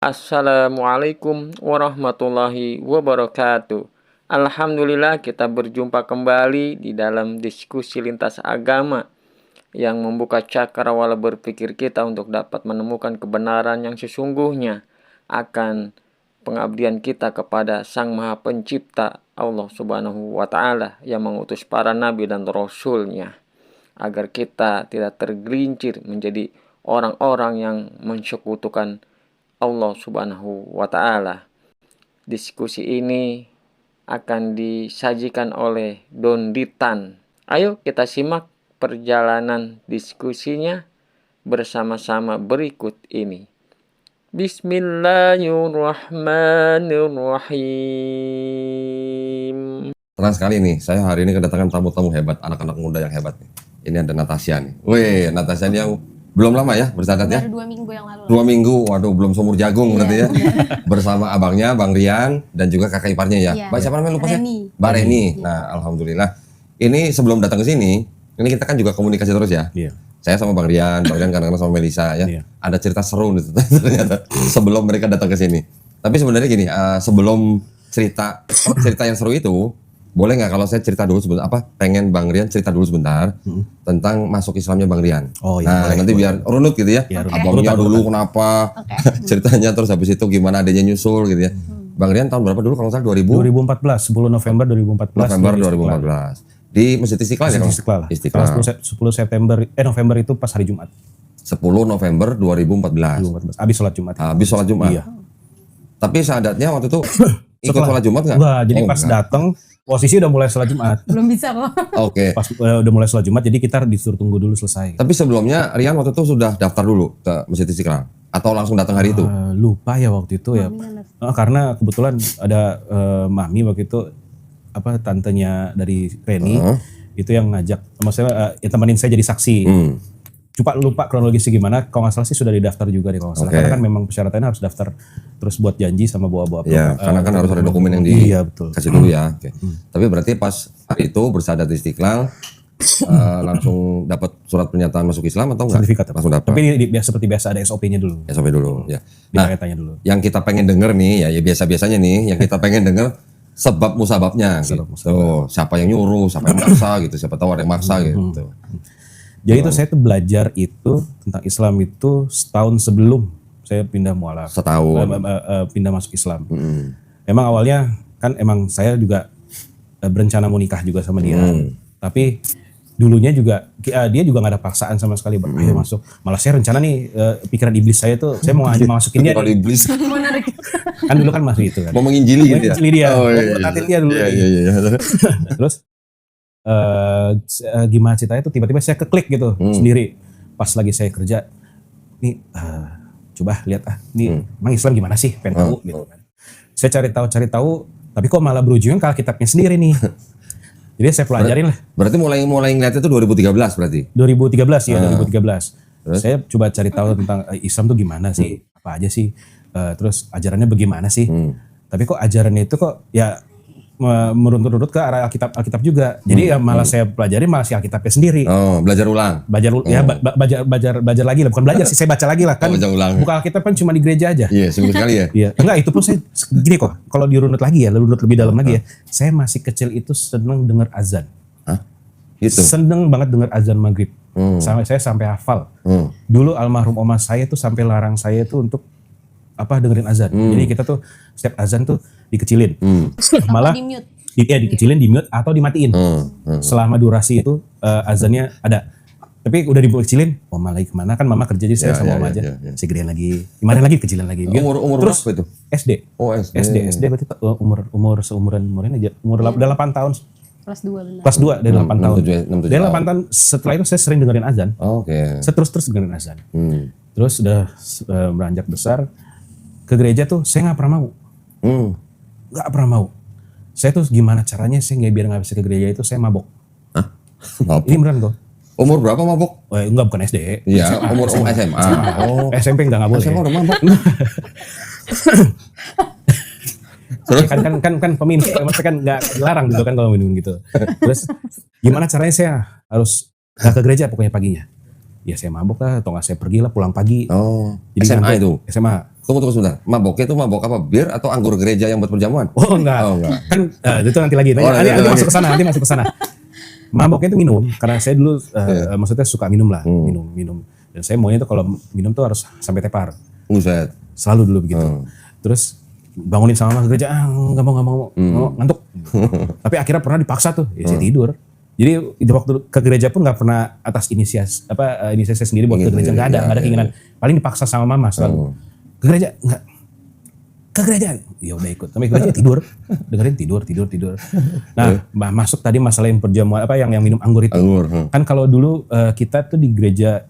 Assalamualaikum warahmatullahi wabarakatuh. Alhamdulillah kita berjumpa kembali di dalam diskusi lintas agama yang membuka cakrawala berpikir kita untuk dapat menemukan kebenaran yang sesungguhnya akan pengabdian kita kepada Sang Maha Pencipta Allah Subhanahu wa Ta'ala yang mengutus para nabi dan rasulnya agar kita tidak tergelincir menjadi orang-orang yang mensekutukan Allah Subhanahu wa Ta'ala. Diskusi ini akan disajikan oleh Don Ditan. Ayo kita simak perjalanan diskusinya bersama-sama berikut ini. Bismillahirrahmanirrahim. Senang sekali nih, saya hari ini kedatangan tamu-tamu hebat, anak-anak muda yang hebat nih. Ini ada Natasha nih. Wih, Natasha ini yang belum lama ya bersahadat ya? Baru 2 minggu yang lalu. 2 minggu, waduh belum seumur jagung berarti ya. Bersama abangnya, Bang Rian, dan juga kakak iparnya ya. Iya. Mbak siapa namanya lupa saya? Reni. Mbak Reni. Iya. Nah, alhamdulillah. Ini sebelum datang ke sini, ini kita kan juga komunikasi terus ya. Iya. Saya sama Bang Rian kadang-kadang sama Melisa ya. Iya. Ada cerita seru nih ternyata sebelum mereka datang ke sini. Tapi sebenarnya gini, sebelum cerita yang seru itu, boleh nggak kalau saya cerita dulu sebentar, pengen Bang Rian cerita dulu sebentar tentang masuk Islamnya Bang Rian. Oh iya, Nah, boleh, nanti boleh. biar runut gitu ya. Iya, runut. Abangnya Runutan, dulu runutan. kenapa Oke. ceritanya, terus habis itu gimana adanya nyusul gitu ya. Bang Rian tahun berapa dulu kalau nggak salah 2014, 10 November 2014. November di 2014 di Masjid Istiqlal ya? Masjid Istiqlal. Istiqlal. Tanggal 10 September, November itu pas hari Jumat. 10 November 2014. 2014. Habis sholat Jumat. Habis sholat Jumat. Iya. Tapi sadatnya waktu itu ikut sholat Jumat nggak? Enggak, jadi Oh, pas enggak. datang posisi udah mulai sholat Jumat. Belum bisa kok. Oke. Pas udah mulai sholat Jumat, jadi kita disuruh tunggu dulu selesai. Tapi sebelumnya Rian waktu itu sudah daftar dulu ke Masjid Istiqlal atau langsung datang hari itu? Lupa ya waktu itu ya. Karena kebetulan ada mami waktu itu tantenya dari Reni itu yang ngajak, maksudnya ya temenin saya jadi saksi. Coba lupa kronologisnya gimana, kalau nggak salah sih sudah didaftar juga deh kalau nggak salah. Oke. Karena kan memang persyaratannya harus daftar terus buat janji sama bawa-bawa. Ya, karena kan harus ada dokumen yang Iya betul. dikasih dulu ya. Oke. Tapi berarti pas hari itu bersahadat di Istiqlal langsung dapat surat pernyataan masuk Islam atau enggak? Sertifikat. Langsung dapat. Tapi seperti biasa ada SOP-nya dulu. Ya sampai dulu ya. Nah, Ditanya dulu. yang kita pengen denger nih ya biasa-biasanya nih yang kita pengen denger sebab musababnya gitu. Siapa yang nyuruh, siapa yang maksa gitu, siapa tahu ada yang maksa gitu. Jadi itu saya tuh belajar itu tentang Islam itu setahun sebelum saya pindah mualaf. Setahun. Pindah masuk Islam. Emang awalnya kan emang saya juga berencana mau nikah juga sama dia. Tapi dulunya juga dia juga nggak ada paksaan sama sekali. Ayo masuk. Malah saya rencana nih pikiran iblis saya tuh saya mau masukin dia. Kalau iblis Menarik. Kan dulu kan masih itu kan. mau menginjili gitu ya. Menginjili dia. Oh, Mau iya, berkatin dia dulu. Iya. Terus gimana ceritanya tuh tiba-tiba saya keklik gitu sendiri pas lagi saya kerja nih coba lihat nih emang Islam gimana sih pengen tahu gitu kan. Saya cari tahu tapi kok malah berujungnya ke Alkitabnya sendiri nih. Jadi saya pelajarin lah. Berarti mulai ngeliatnya itu 2013 berarti. 2013 ya 2013. Saya coba cari tahu tentang Islam tuh gimana sih, apa aja sih, terus ajarannya bagaimana sih. Tapi kok ajarannya itu kok ya merunut-runut ke arah Alkitab juga. Jadi ya malah saya pelajari malah si Alkitabnya sendiri. Oh, belajar ulang. Belajar lagi lah, bukan belajar sih, saya baca lagi lah kan. Baca ulang. Buka Alkitab kan cuma di gereja aja. Iya, seminggu sekali ya. Iya, enggak itu pun saya gini kok. Kalau dirunut lagi ya, runut lebih dalam lagi ya. Saya masih kecil itu seneng dengar azan. Hah? Gitu. Seneng banget dengar azan maghrib. Saya sampai hafal. Dulu almarhum oma saya tuh sampai larang saya tuh untuk dengerin azan. Jadi kita tuh setiap azan tuh dikecilin. Malah Di mute. dikecilin, di mute atau dimatiin. Selama durasi itu azannya ada. Tapi udah dikecilin, mama lagi kemana kan mama kerja jadi saya sama mama aja. Saya gedein lagi, kemarin lagi kecilin lagi. Umur Terus berapa itu? SD. Oh, SD berarti umur seumuran aja. Udah 8 tahun. Kelas 2 benar. Kelas 2 dari 8 tahun. 6, 7 Dari 8 tahun setelah itu saya sering dengerin azan. Oke. Saya terus dengerin azan. Terus udah beranjak besar ke gereja tuh saya nggak pernah mau. Nggak pernah mau. Saya tuh gimana caranya saya biar nggak bisa ke gereja itu saya mabok. Hah? Mabok? Ini beneran kok. Umur berapa mabok? Enggak, bukan SD. Iya, umur SMA. Oh, SMP nggak boleh. SMA udah mabok. kan peminum, maksudnya kan nggak dilarang gitu kan kalau minum gitu. Terus gimana caranya saya harus nggak ke gereja pokoknya paginya. Ya saya mabok lah, atau nggak saya pergi lah pulang pagi. Oh, Jadi SMA ngantuk. itu? SMA. Tunggu sebentar. Maboknya itu mabok apa? Bir atau anggur gereja yang buat perjamuan? Oh enggak. Kan itu nanti lagi. Nanti masuk ke sana, Maboknya itu minum, karena saya dulu maksudnya suka minum lah, minum. Dan saya maunya itu kalau minum tuh harus sampai tepar. Buset. Selalu dulu begitu. Terus bangunin sama mama ke gereja, nggak mau, ngantuk. Tapi akhirnya pernah dipaksa tuh, ya saya tidur. Jadi waktu ke gereja pun nggak pernah atas inisiasi saya sendiri buat ke gereja, nggak ada keinginan. Paling dipaksa sama mama selalu. Ke gereja nggak? Ke gereja, ya udah ikut. Tapi ke gereja tidur, dengerin tidur. Nah, masuk tadi masalah yang perjamuan yang minum anggur itu. Kan kalau dulu kita tuh di gereja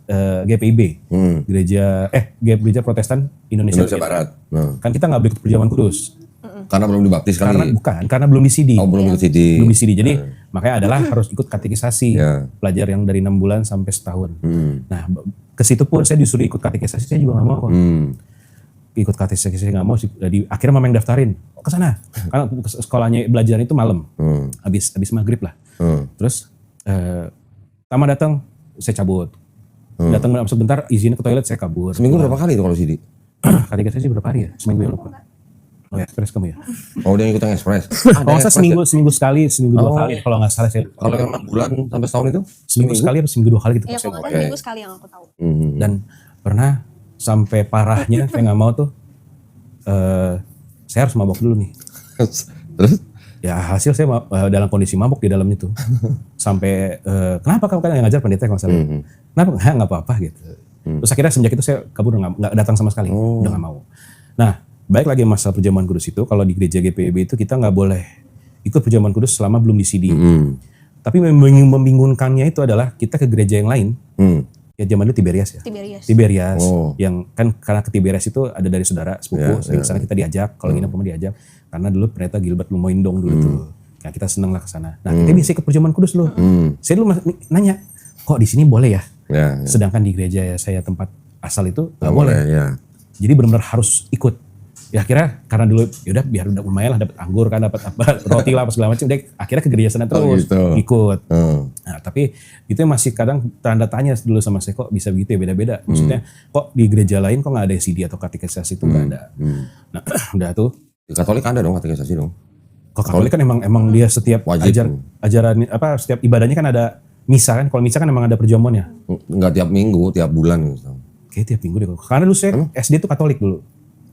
GPIB, gereja Protestan Indonesia Barat. Kan kita nggak boleh ikut perjamuan kudus. Karena belum dibaptis kali. Karena belum di CD. Oh, belum di CD. Belum di CD. Jadi makanya adalah harus ikut katekisasi. Belajar yang dari 6 bulan sampai setahun. Nah, ke situ pun saya disuruh ikut katekisasi, saya juga nggak mau kok. Ikut katekisasi nggak mau. Akhirnya mama yang daftarin. Ke sana. Karena sekolahnya belajar itu malam. Habis maghrib lah. Terus Tama datang, saya cabut. Datang masuk bentar, izin ke toilet, saya kabur. Seminggu berapa kali itu kalau CD? Katekisasi berapa hari ya? Seminggu ya lupa. Oh ya, ekspres kamu ya? Oh, dia ikut yang ekspres. Kalau nggak salah seminggu sekali, seminggu 2 kali. Kalau nggak salah saya. Kalau yang 6 bulan sampai setahun itu? Seminggu sekali atau seminggu 2 kali gitu. Iya, kalau nggak salah seminggu sekali yang aku tahu. Dan pernah sampai parahnya, saya nggak mau tuh. Saya harus mabok dulu nih. Terus? Ya hasil saya dalam kondisi mabok di dalam itu. Sampai, kenapa kamu kan yang ngajar pendeta kalau salah? Kenapa? Nggak apa-apa gitu. Terus akhirnya semenjak itu saya kabur, nggak datang sama sekali. Udah nggak mau. Nah, baik lagi masalah perjamuan kudus itu, kalau di gereja GPIB itu kita nggak boleh ikut perjamuan kudus selama belum di CD. Tapi membingungkannya itu adalah kita ke gereja yang lain. Ya zaman dulu Tiberias ya. Tiberias. Yang kan karena ke Tiberias itu ada dari saudara sepupu, sering kesana kita diajak, kalau nginep pun diajak. Karena dulu pendeta Gilbert Lumoindong dulu tuh. Nah, kita seneng lah ke sana. Nah, kita bisa ikut perjamuan kudus loh. Saya dulu nanya, kok di sini boleh ya? Sedangkan di gereja saya tempat asal itu nggak boleh. Jadi benar-benar harus ikut. Ya akhirnya karena dulu yaudah biar udah lumayan lah dapat anggur kan, dapat roti lah apa segala macam, akhirnya ke gereja sana terus ikut. Nah, tapi itu masih kadang tanda tanya dulu sama saya, kok bisa begitu ya, beda-beda. Maksudnya kok di gereja lain kok nggak ada CD atau katekisasi itu nggak ada. Nah, udah tuh. Di Katolik ada dong katekisasi dong. Kok Katolik kan emang dia setiap ajaran setiap ibadahnya kan ada misa kan. Kalau misa kan emang ada perjamuannya. Enggak tiap minggu, tiap bulan gitu. Kayak tiap minggu deh. Karena dulu saya SD tuh Katolik dulu.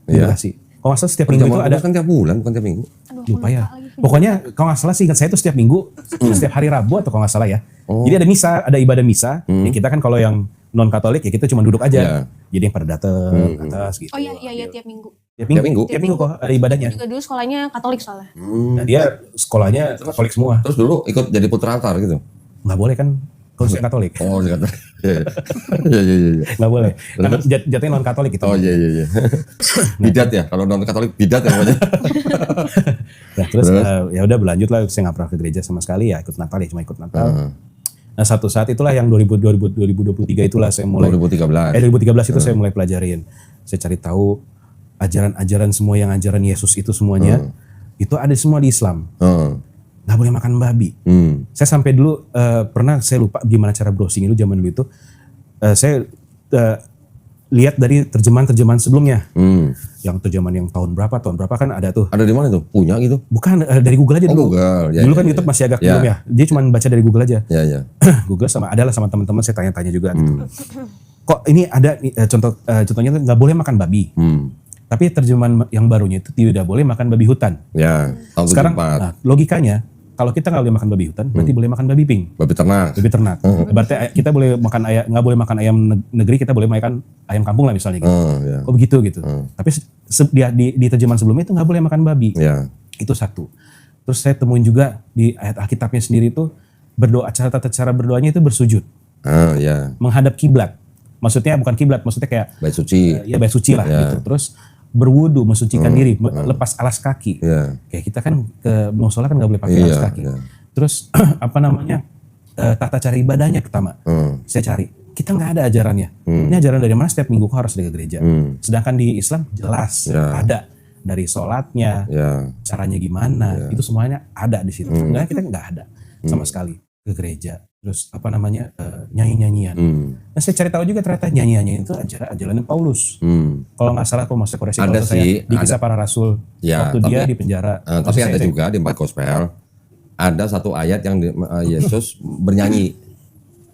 Edukasi. Kalau nggak salah setiap minggu itu ada kan tiap bulan, bukan tiap minggu. Lupa ya. Pokoknya kalau nggak salah sih ingat saya itu setiap minggu, setiap hari Rabu atau kalau nggak salah ya. Jadi ada misa, ada ibadah misa. Ya kita kan kalau yang non Katolik ya kita cuma duduk aja. Jadi yang pada datang atas gitu. Oh iya tiap minggu. Tiap minggu kok ada ibadahnya. Juga dulu sekolahnya Katolik soalnya. Nah dia sekolahnya Katolik semua. Terus dulu ikut jadi putra altar gitu? Nggak boleh kan? Kalau saya Katolik. Oh, iya. Nggak boleh. Karena jatuhnya non Katolik gitu. Oh iya. Bidat ya, kalau non Katolik bidat ya namanya. Nah terus ya udah berlanjut lah, saya nggak pernah ke gereja sama sekali ya, ikut Natal ya cuma ikut Natal. Nah satu saat itulah yang 2023 itulah saya mulai. 2013 itu saya mulai pelajarin. Saya cari tahu ajaran-ajaran semua yang ajaran Yesus itu semuanya itu ada semua di Islam. Nggak boleh makan babi. Saya sampai dulu pernah saya lupa gimana cara browsing itu zaman dulu itu. Saya lihat dari terjemahan sebelumnya. Yang terjemahan yang tahun berapa kan ada tuh. Ada di mana tuh? Punya gitu? Bukan, dari Google aja dulu. Google. Dulu kan YouTube masih agak belum ya. Dia cuma baca dari Google aja. Iya. Google adalah sama teman-teman saya tanya-tanya juga gitu. Kok ini ada contohnya nggak boleh makan babi. Tapi terjemahan yang barunya itu tidak boleh makan babi hutan. Ya, tahun sekarang logikanya kalau kita nggak boleh makan babi hutan, berarti boleh makan babi pink. Babi ternak. Berarti kita boleh makan nggak boleh makan ayam negeri, kita boleh makan ayam kampung lah misalnya gitu. Oh begitu gitu. Tapi di terjemahan sebelumnya itu nggak boleh makan babi. Itu satu. Terus saya temuin juga di ayat Alkitabnya sendiri itu berdoa, cara berdoanya itu bersujud. Menghadap kiblat. Maksudnya bukan kiblat, maksudnya kayak bait suci. Ya bait suci lah gitu. Terus berwudu, mensucikan diri, lepas alas kaki. Kayak kita kan ke musola kan nggak boleh pakai alas kaki. Terus tata cara ibadahnya pertama. Saya cari, kita nggak ada ajarannya. Ini ajaran dari mana? Setiap minggu kok harus ke gereja. Sedangkan di Islam jelas ada dari sholatnya, caranya gimana, itu semuanya ada di situ. Kita nggak ada sama sekali ke gereja. terus apa namanya nyanyi-nyanyian. Nah saya cari tahu juga ternyata nyanyi-nyanyian itu ajaran Paulus. Kalau nggak salah, kalau masih koreksi Ada kalau sih, saya di Kisah Para Rasul Ya, waktu dia di penjara. tapi ada juga di 4 Gospel ada satu ayat yang Yesus bernyanyi.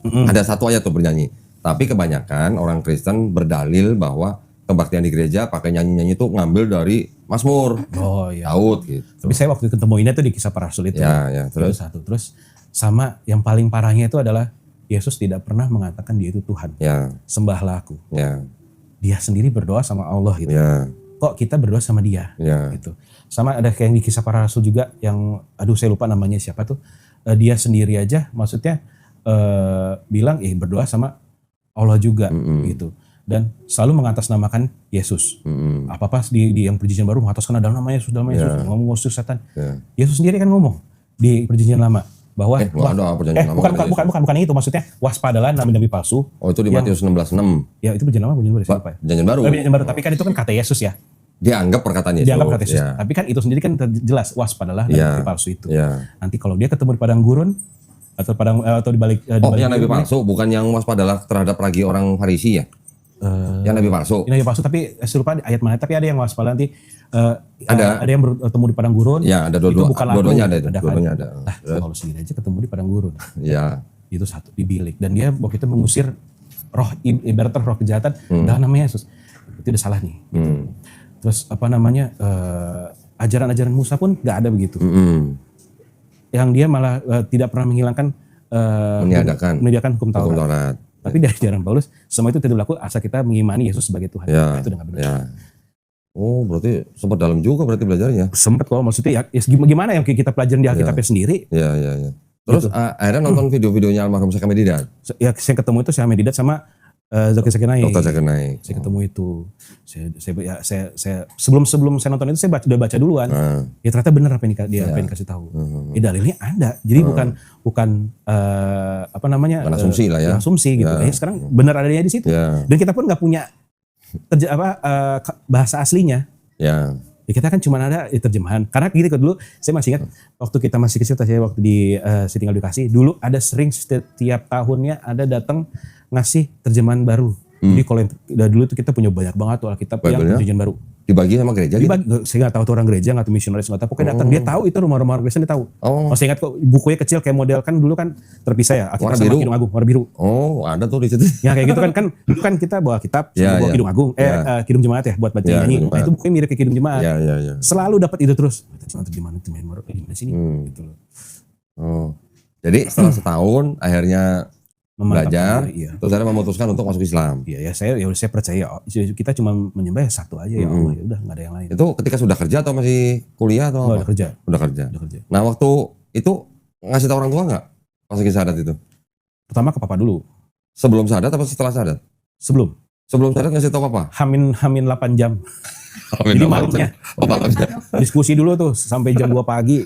Ada satu ayat tuh bernyanyi. Tapi kebanyakan orang Kristen berdalil bahwa kebaktian di gereja pakai nyanyi-nyanyi itu ngambil dari Mazmur, Oh iya. Daud gitu. Tapi saya waktu ketemu ini tuh di Kisah Para Rasul itu. Ya, Terus satu. Terus sama yang paling parahnya itu adalah Yesus tidak pernah mengatakan dia itu Tuhan. Ya, Sembahlah aku. ya, Dia sendiri berdoa sama Allah gitu. ya, Kok kita berdoa sama dia ya. gitu. Sama ada kayak yang di Kisah Para Rasul juga yang saya lupa namanya siapa tuh. Dia sendiri aja maksudnya bilang berdoa sama Allah juga gitu. Dan selalu mengatasnamakan Yesus. Apa-apa di yang perjanjian baru mengataskan dalam nama Yesus, ngomong musuh setan. Yesus sendiri kan ngomong di perjanjian lama bahwa bukan itu, maksudnya waspadalah nabi-nabi palsu. Oh, itu di Matius 16:6. Ya itu perjanjian lama, perjanjian baru siapa ya? Perjanjian baru. Perjanjian baru, tapi kan itu kan kata Yesus ya. Dianggap perkataan Yesus. Dianggap kata Yesus. Ya. Tapi kan itu sendiri kan jelas waspadalah nabi palsu itu. Ya. Nanti kalau dia ketemu di padang gurun atau di balik yang nabi palsu, bukan yang waspadalah terhadap lagi orang Farisi ya? Yang nabi palsu. Nabi palsu, tapi saya lupa ayat mana, tapi ada yang waspada nanti Ada yang bertemu di padang gurun. Ya, ada dua-duanya ada itu. Dua-duanya ada. Nah, kalau sendiri aja ketemu di padang gurun. Ya. Itu satu di bilik, dan dia waktu itu mengusir roh, ibaratnya roh kejahatan dalam nama Yesus. Itu udah salah nih. Gitu. Terus apa namanya ajaran-ajaran Musa pun nggak ada begitu. Yang dia malah tidak pernah menghilangkan meniadakan hukum Taurat. Tapi dari ajaran Paulus semua itu tidak berlaku asal kita mengimani Yesus sebagai Tuhan. Ya, itu udah nggak benar. Ya. Oh, berarti sempat dalam juga berarti belajarnya. Sempat kok, maksudnya ya gimana yang kita pelajarin di Alkitabnya sendiri. Ya. Terus Gitu. akhirnya nonton video-videonya almarhum Syekh Ahmed Didat. Ya saya ketemu itu Syekh Ahmed Didat sama Zakir Naik. Dr. Zakir Naik. Saya ketemu itu. Saya sebelum saya nonton itu saya udah baca duluan. Ya ternyata benar apa yang dia kasih tahu. Dalilnya ada. Jadi bukan apa namanya? Bukan asumsi lah ya. Asumsi gitu. Sekarang benar adanya di situ. Dan kita pun nggak punya bahasa aslinya. Ya, kita kan cuma ada terjemahan. Karena gitu dulu saya masih ingat waktu kita masih kecil, saya waktu saya tinggal di Bekasi, dulu ada sering setiap tahunnya ada datang ngasih terjemahan baru. Jadi kalau dulu itu kita punya banyak banget tuh Alkitab yang perjanjian baru. Dibagi sama gereja gitu? Saya nggak tahu tuh orang gereja, nggak tahu misionaris, nggak tahu. Pokoknya datang, dia tahu itu rumah-rumah gereja, dia tahu. Masih ingat kok bukunya kecil kayak model kan dulu kan terpisah ya. Warna biru. Kidung Agung, warna biru. Oh, ada tuh di situ. Ya kayak gitu kan dulu kan kita bawa kitab, bawa Kidung Agung, Kidung Jemaat ya buat baca nyanyi. Nah, itu bukunya mirip kayak Kidung Jemaat. Ya. Selalu dapat itu terus. Terjemahan baru kayak gimana sini? Gitu loh. Oh, jadi setelah setahun akhirnya belajar, iya. terus akhirnya memutuskan untuk masuk Islam. Iya ya, saya percaya kita cuma menyembah satu aja ya Allah, ya udah nggak ada yang lain. Itu ketika sudah kerja atau masih kuliah atau apa? Udah kerja. Udah kerja. Nah, waktu itu ngasih tahu orang tua nggak pas lagi syahadat itu? Pertama ke papa dulu. Sebelum syahadat atau setelah syahadat? Sebelum syahadat ngasih tahu papa? Hamin 8 jam. Jadi malamnya. Diskusi dulu tuh sampai jam 2 pagi.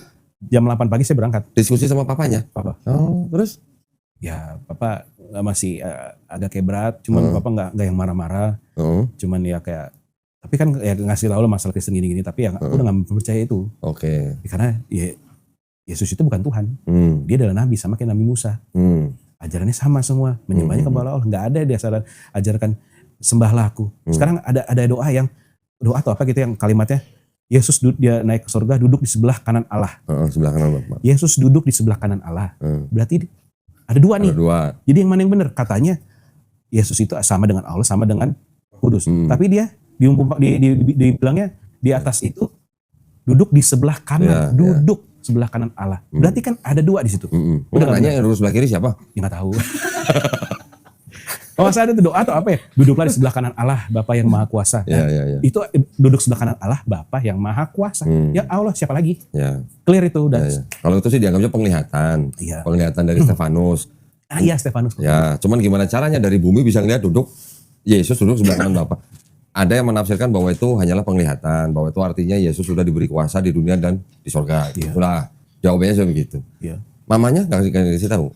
Jam 8 pagi saya berangkat. Diskusi sama papanya? Papa. Oh, terus? Ya, papa masih agak kayak berat, cuman papa nggak yang marah-marah. Cuman ya kayak, tapi kan ya ngasih tahu lah masalah Kristen gini-gini, tapi ya aku udah nggak percaya itu. Oke. Karena ya Yesus itu bukan Tuhan. Dia adalah nabi sama kayak Nabi Musa. Ajarannya sama semua, menyembahnya kepada Allah. Nggak ada dia ajarkan sembahlah aku. Sekarang ada doa atau apa gitu yang kalimatnya Yesus dia naik ke surga, duduk di sebelah kanan Allah. Sebelah kanan Bapak. Yesus duduk di sebelah kanan Allah. Berarti ada dua nih. Jadi yang mana yang benar? Katanya Yesus itu sama dengan Allah, sama dengan Kudus. Tapi dia dibilangnya di atas itu duduk di sebelah kanan, sebelah kanan Allah. Berarti kan ada dua di situ. Udah nanya yang duduk sebelah kiri siapa? Ya nggak tahu. Masa ada doa atau apa ya? Duduklah di sebelah kanan Allah, Bapa yang Maha Kuasa. Ya. Itu duduk sebelah kanan Allah, Bapa yang Maha Kuasa. Ya Allah, siapa lagi? Ya. Clear itu udah. Kalau itu sih dianggapnya penglihatan. Penglihatan dari Stefanus. Iya, Stefanus. Ya, cuman gimana caranya dari bumi bisa ngeliat Yesus duduk sebelah kanan Bapa. Ada yang menafsirkan bahwa itu hanyalah penglihatan, bahwa itu artinya Yesus sudah diberi kuasa di dunia dan di surga. Itulah jawabannya seperti begitu. Mamanya nggak kasih tahu.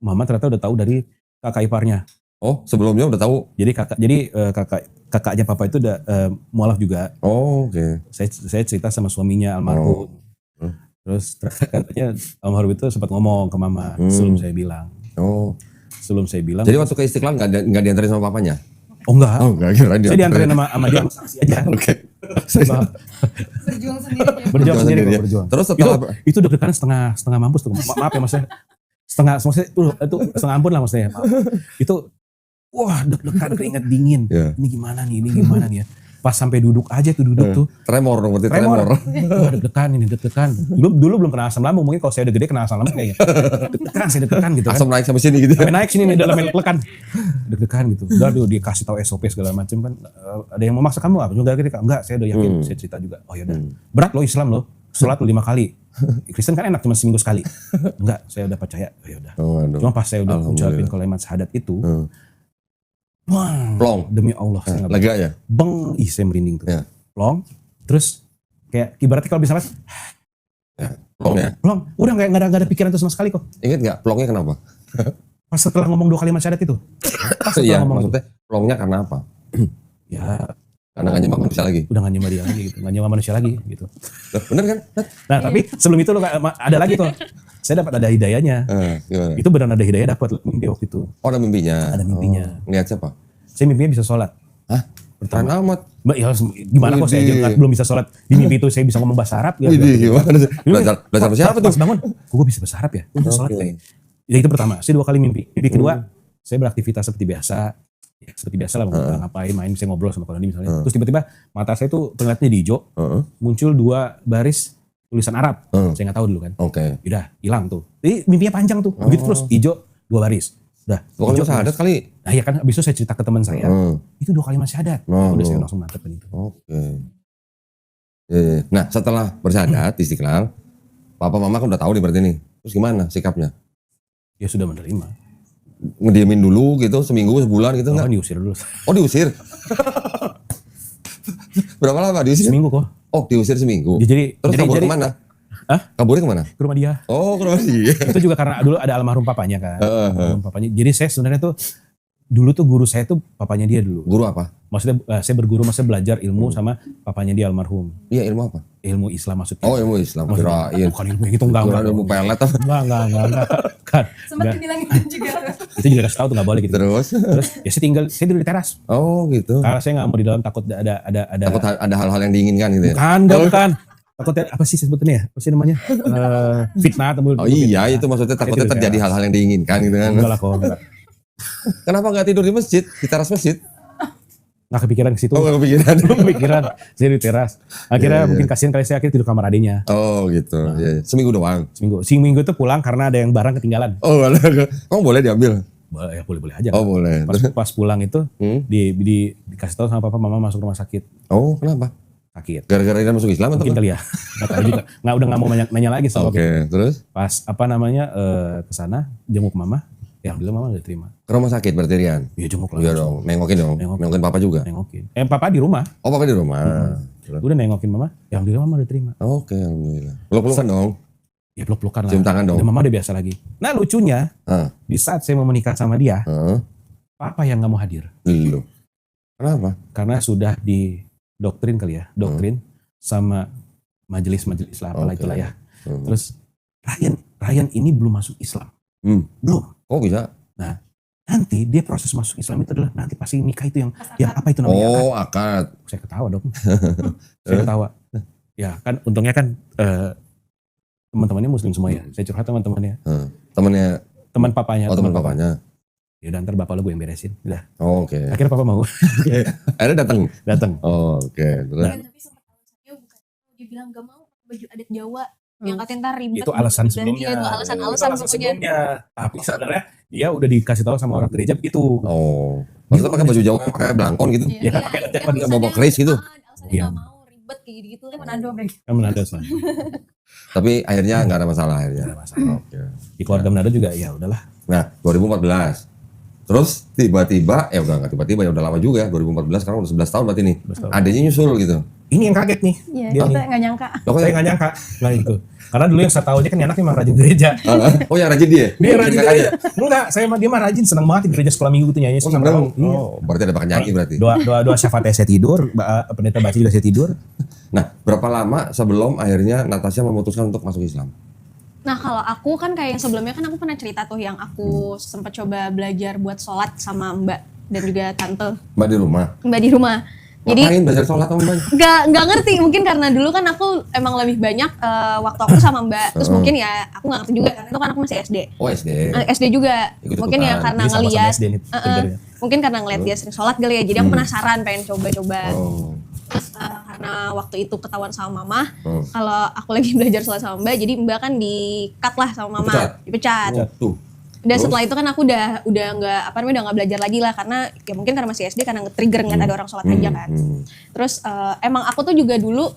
Mama ternyata udah tahu dari kakak iparnya. Oh, sebelumnya udah tahu. Jadi kakaknya papa itu udah mualaf juga. Oh, oke. Saya cerita sama suaminya almarhum. Terus ternyata katanya almarhum itu sempat ngomong ke mama sebelum saya bilang. Oh. Sebelum saya bilang. Jadi waktu ke Istiqlal nggak diantarin sama papanya? Oh enggak. Oh enggak, kira Saya diantarin sama dia saksi aja. Oke. Berjuang sendiri aja. Berjuang sendiri ya. kok, berjuang. Terus setelah itu deg-degan setengah mampus tuh. Maaf ya maksudnya. Maksudnya itu setengah ampun lah maksudnya. Maaf. Itu wah deg-degan keringat dingin. Yeah. Ini gimana nih ya. Pas sampai duduk aja tuh tuh. tremor dong, berarti tremor. Wah deg-degan. Dulu belum kena asam lambung, mungkin kalau saya udah gede kena asam lambung kayaknya. Saya deg-degan gitu kan. Asam naik sampai sini gitu. Sampai naik sini nih dalam lekan. Deg-degan gitu. Udah tuh dikasih tahu SOP segala macam kan. Ada yang memaksa kamu apa? Juga enggak, saya udah yakin, saya cerita juga. Oh ya udah. Berat loh Islam loh. Salat 5 kali. Kristen kan enak cuma seminggu sekali. Enggak, saya udah percaya. Oh ya udah. Cuma pas saya udah ucapin kalimat syahadat itu, wah, Plong. demi Allah saya Lega ya? beng, saya merinding tuh. Ya. Plong, terus kayak ibaratnya kalau bisa Plong ya? plong, udah nggak ada pikiran itu sama sekali kok. Ingat nggak plongnya kenapa? Pas setelah ngomong 2 kalimat syahadat itu. Pas setelah Iya, ngomong itu. maksudnya plongnya karena apa? Ya Karena nggak nyemak manusia lagi. udah gak nyewa dia lagi gitu, gak nyewa manusia lagi gitu. Bener kan? Nah tapi sebelum itu lo ada lagi tuh, saya dapat ada hidayahnya. Gimana? Itu benar ada hidayah dapat mimpi waktu itu. Oh, ada mimpinya. Ada mimpinya. Lihat siapa? Saya mimpinya bisa sholat. Hah? Keren amat. Mbak, ya gimana kok saya Widih. aja belum bisa sholat di mimpi itu saya bisa ngomong bahasa Arab ya. Widih, gimana sih? Belajar sama siapa tuh? Pas bangun, kok gue bisa bahasa Arab ya? Gue sholat Oke. kayak. Ya itu pertama, saya 2 kali mimpi. Mimpi kedua, saya beraktivitas seperti biasa. Ya, seperti biasa lah, mau ngapain, main, saya ngobrol sama Koloni misalnya. Terus tiba-tiba mata saya tuh penglihatannya di hijau, muncul 2 baris tulisan Arab. Saya nggak tahu dulu kan. Oke. Udah hilang tuh. Jadi mimpinya panjang tuh. Begitu terus hijau 2 baris. Udah. Bukan hijau, syahadat baris. kali. Nah ya kan abis itu saya cerita ke teman saya. Itu 2 kalimat syahadat. Udah saya langsung mantepin itu. Oke. Nah, setelah bersyahadat di Istiqlal, papa mama kan udah tahu nih berarti nih. Terus gimana sikapnya? Ya sudah menerima. Ngediemin dulu gitu, seminggu, sebulan gitu Kan enggak? diusir dulu. Oh, diusir. Berapa lama diusir? Seminggu kok. Oh, diusir seminggu. Jadi Terus kabur kemana? Hah? Kaburnya kemana? Ke rumah dia. Oh, ke rumah dia. Itu juga karena dulu ada almarhum papanya kan. Almarhum papanya. Jadi saya sebenarnya tuh dulu tuh guru saya tuh papanya dia dulu. Guru apa? Maksudnya saya berguru, maksudnya belajar ilmu sama papanya dia almarhum. Iya, ilmu apa? Ilmu Islam maksudnya. Oh, ilmu Islam. Maksudnya, Kirain. bukan ilmu yang itu enggak. Kirain ilmu pelet apa? Enggak. Kan. Sempat dibilang itu juga. Itu juga kasih tahu tuh enggak boleh gitu. Terus? Terus ya saya tidur di teras. Oh, gitu. Karena saya enggak mau di dalam takut ada Takut ada hal-hal yang diinginkan gitu ya? bukan. Takutnya apa sih sebetulnya ya? Apa sih namanya? Fitnah atau Oh iya, itu maksudnya takutnya terjadi hal-hal yang diinginkan gitu kan. Enggak lah kok. Enggak. Kenapa nggak tidur di masjid? Di teras masjid? Nggak kepikiran ke situ. Oh, nggak kepikiran. Belum kepikiran. Saya di teras. Akhirnya Iya. mungkin kasihan kali saya akhirnya tidur kamar adiknya. Oh gitu. Iya. Seminggu doang. Seminggu itu pulang karena ada yang barang ketinggalan. Oh, kamu boleh diambil? Ya boleh aja. Oh, boleh. Pas pulang itu dikasih tahu sama papa mama masuk rumah sakit. Oh, kenapa? Sakit. Gara-gara dia masuk Islam atau Mungkin apa? kali ya. Nggak tahu juga. Udah nggak mau nanya lagi sama Oke, terus Pas ke sana jenguk mama. Ya alhamdulillah mama udah terima. ke rumah sakit berarti Rian? Ya jenguk lah. Iya dong, nengokin dong. Nengokin. Nengokin papa juga. Nengokin. Papa di rumah. Oh, papa di rumah. Terus? Udah nengokin mama. Ya alhamdulillah mama udah terima. Oke, alhamdulillah. Peluk-pelukan dong. Ya peluk-pelukan lah. Cium tangan dong. Dan mama udah biasa lagi. Nah lucunya Ah, di saat saya mau menikah sama dia, papa yang nggak mau hadir. lu. Kenapa? Karena sudah didoktrin kali ya. Doktrin sama majelis-majelis lah apalah Oke. itulah ya. Terus Ryan ini belum masuk Islam. Belum. Kok bisa? Nanti dia proses masuk Islam itu adalah nanti pasti nikah itu yang apa itu namanya? Oh, akad. Saya ketawa dong. Saya ketawa. Ya kan untungnya kan teman-temannya muslim semua ya. Saya curhat teman-temannya. Temennya, Teman papanya. oh teman papanya. Ya udah ntar bapak lo gue yang beresin. Udah. Oh, oke. Akhirnya papa mau Akhirnya datang. datang. Oh, oke. Terus? Tapi sempat alasannya bukan. Dia bilang gak mau baju adat Jawa. Yang katanya ntar ribet. Itu alasan Dan sebelumnya. Iya, itu alasan-alasan Itu pokoknya. Tapi sebenarnya dia udah dikasih tahu sama orang gereja begitu. Oh. Maksudnya pakai baju Jawa pakai belangkon gitu. Ya kan pakai Pakai bawa keris gitu. Alasannya Iya. gak mau ribet kayak gitu. Kan Manado mereka. Kan Manado sana. Tapi akhirnya nggak ada masalah akhirnya. Nggak ada masalah. Oke. Di keluarga Manado juga ya udahlah. Nah, 2014. Terus tiba-tiba, udah nggak tiba-tiba ya udah lama juga ya. 2014 sekarang udah 11 tahun berarti nih. 11 tahun. Adanya nyusul gitu. Ini yang kaget nih. Iya, Dia kita nih. gak nyangka. Loh, kok Saya ya? nggak nyangka. Nah itu. Karena dulu yang saya tahu aja kan anak memang rajin gereja. Oh, yang rajin dia? Dia rajin Kakaknya? gereja. Enggak, dia mah rajin, senang banget di gereja sekolah minggu itu nyanyi. Oh, senang seneng. banget. Iya. Oh, berarti ada bakat nyanyi berarti. Doa syafatnya saya tidur, pendeta baca juga saya tidur. Nah, berapa lama sebelum akhirnya Natasha memutuskan untuk masuk Islam? Nah kalau aku kan kayak yang sebelumnya kan aku pernah cerita tuh yang aku sempat coba belajar buat sholat sama mbak dan juga tante Mbak di rumah. mbak di rumah. Jadi Ngapain belajar sholat sama Mbak? nggak ngerti, mungkin karena dulu kan aku emang lebih banyak waktu aku sama mbak, terus mungkin ya aku nggak ngerti juga karena itu kan aku masih SD. Oh SD. SD juga. Ikut-ikutan. Mungkin ya karena Jadi sama-sama ngeliat SD nih triggernya. mungkin karena ngeliat dia sering sholat kali ya, jadi aku penasaran pengen coba-coba. Oh. Terus karena waktu itu ketahuan sama mama kalau aku lagi belajar sholat sama mbak, jadi mbak kan di-cut lah sama mama, dipecat. Oh, tuh. Dan setelah itu kan aku udah nggak udah nggak belajar lagi lah, karena ya mungkin karena masih SD karena nge-trigger ngeliat ada orang sholat aja kan. Terus emang aku tuh juga dulu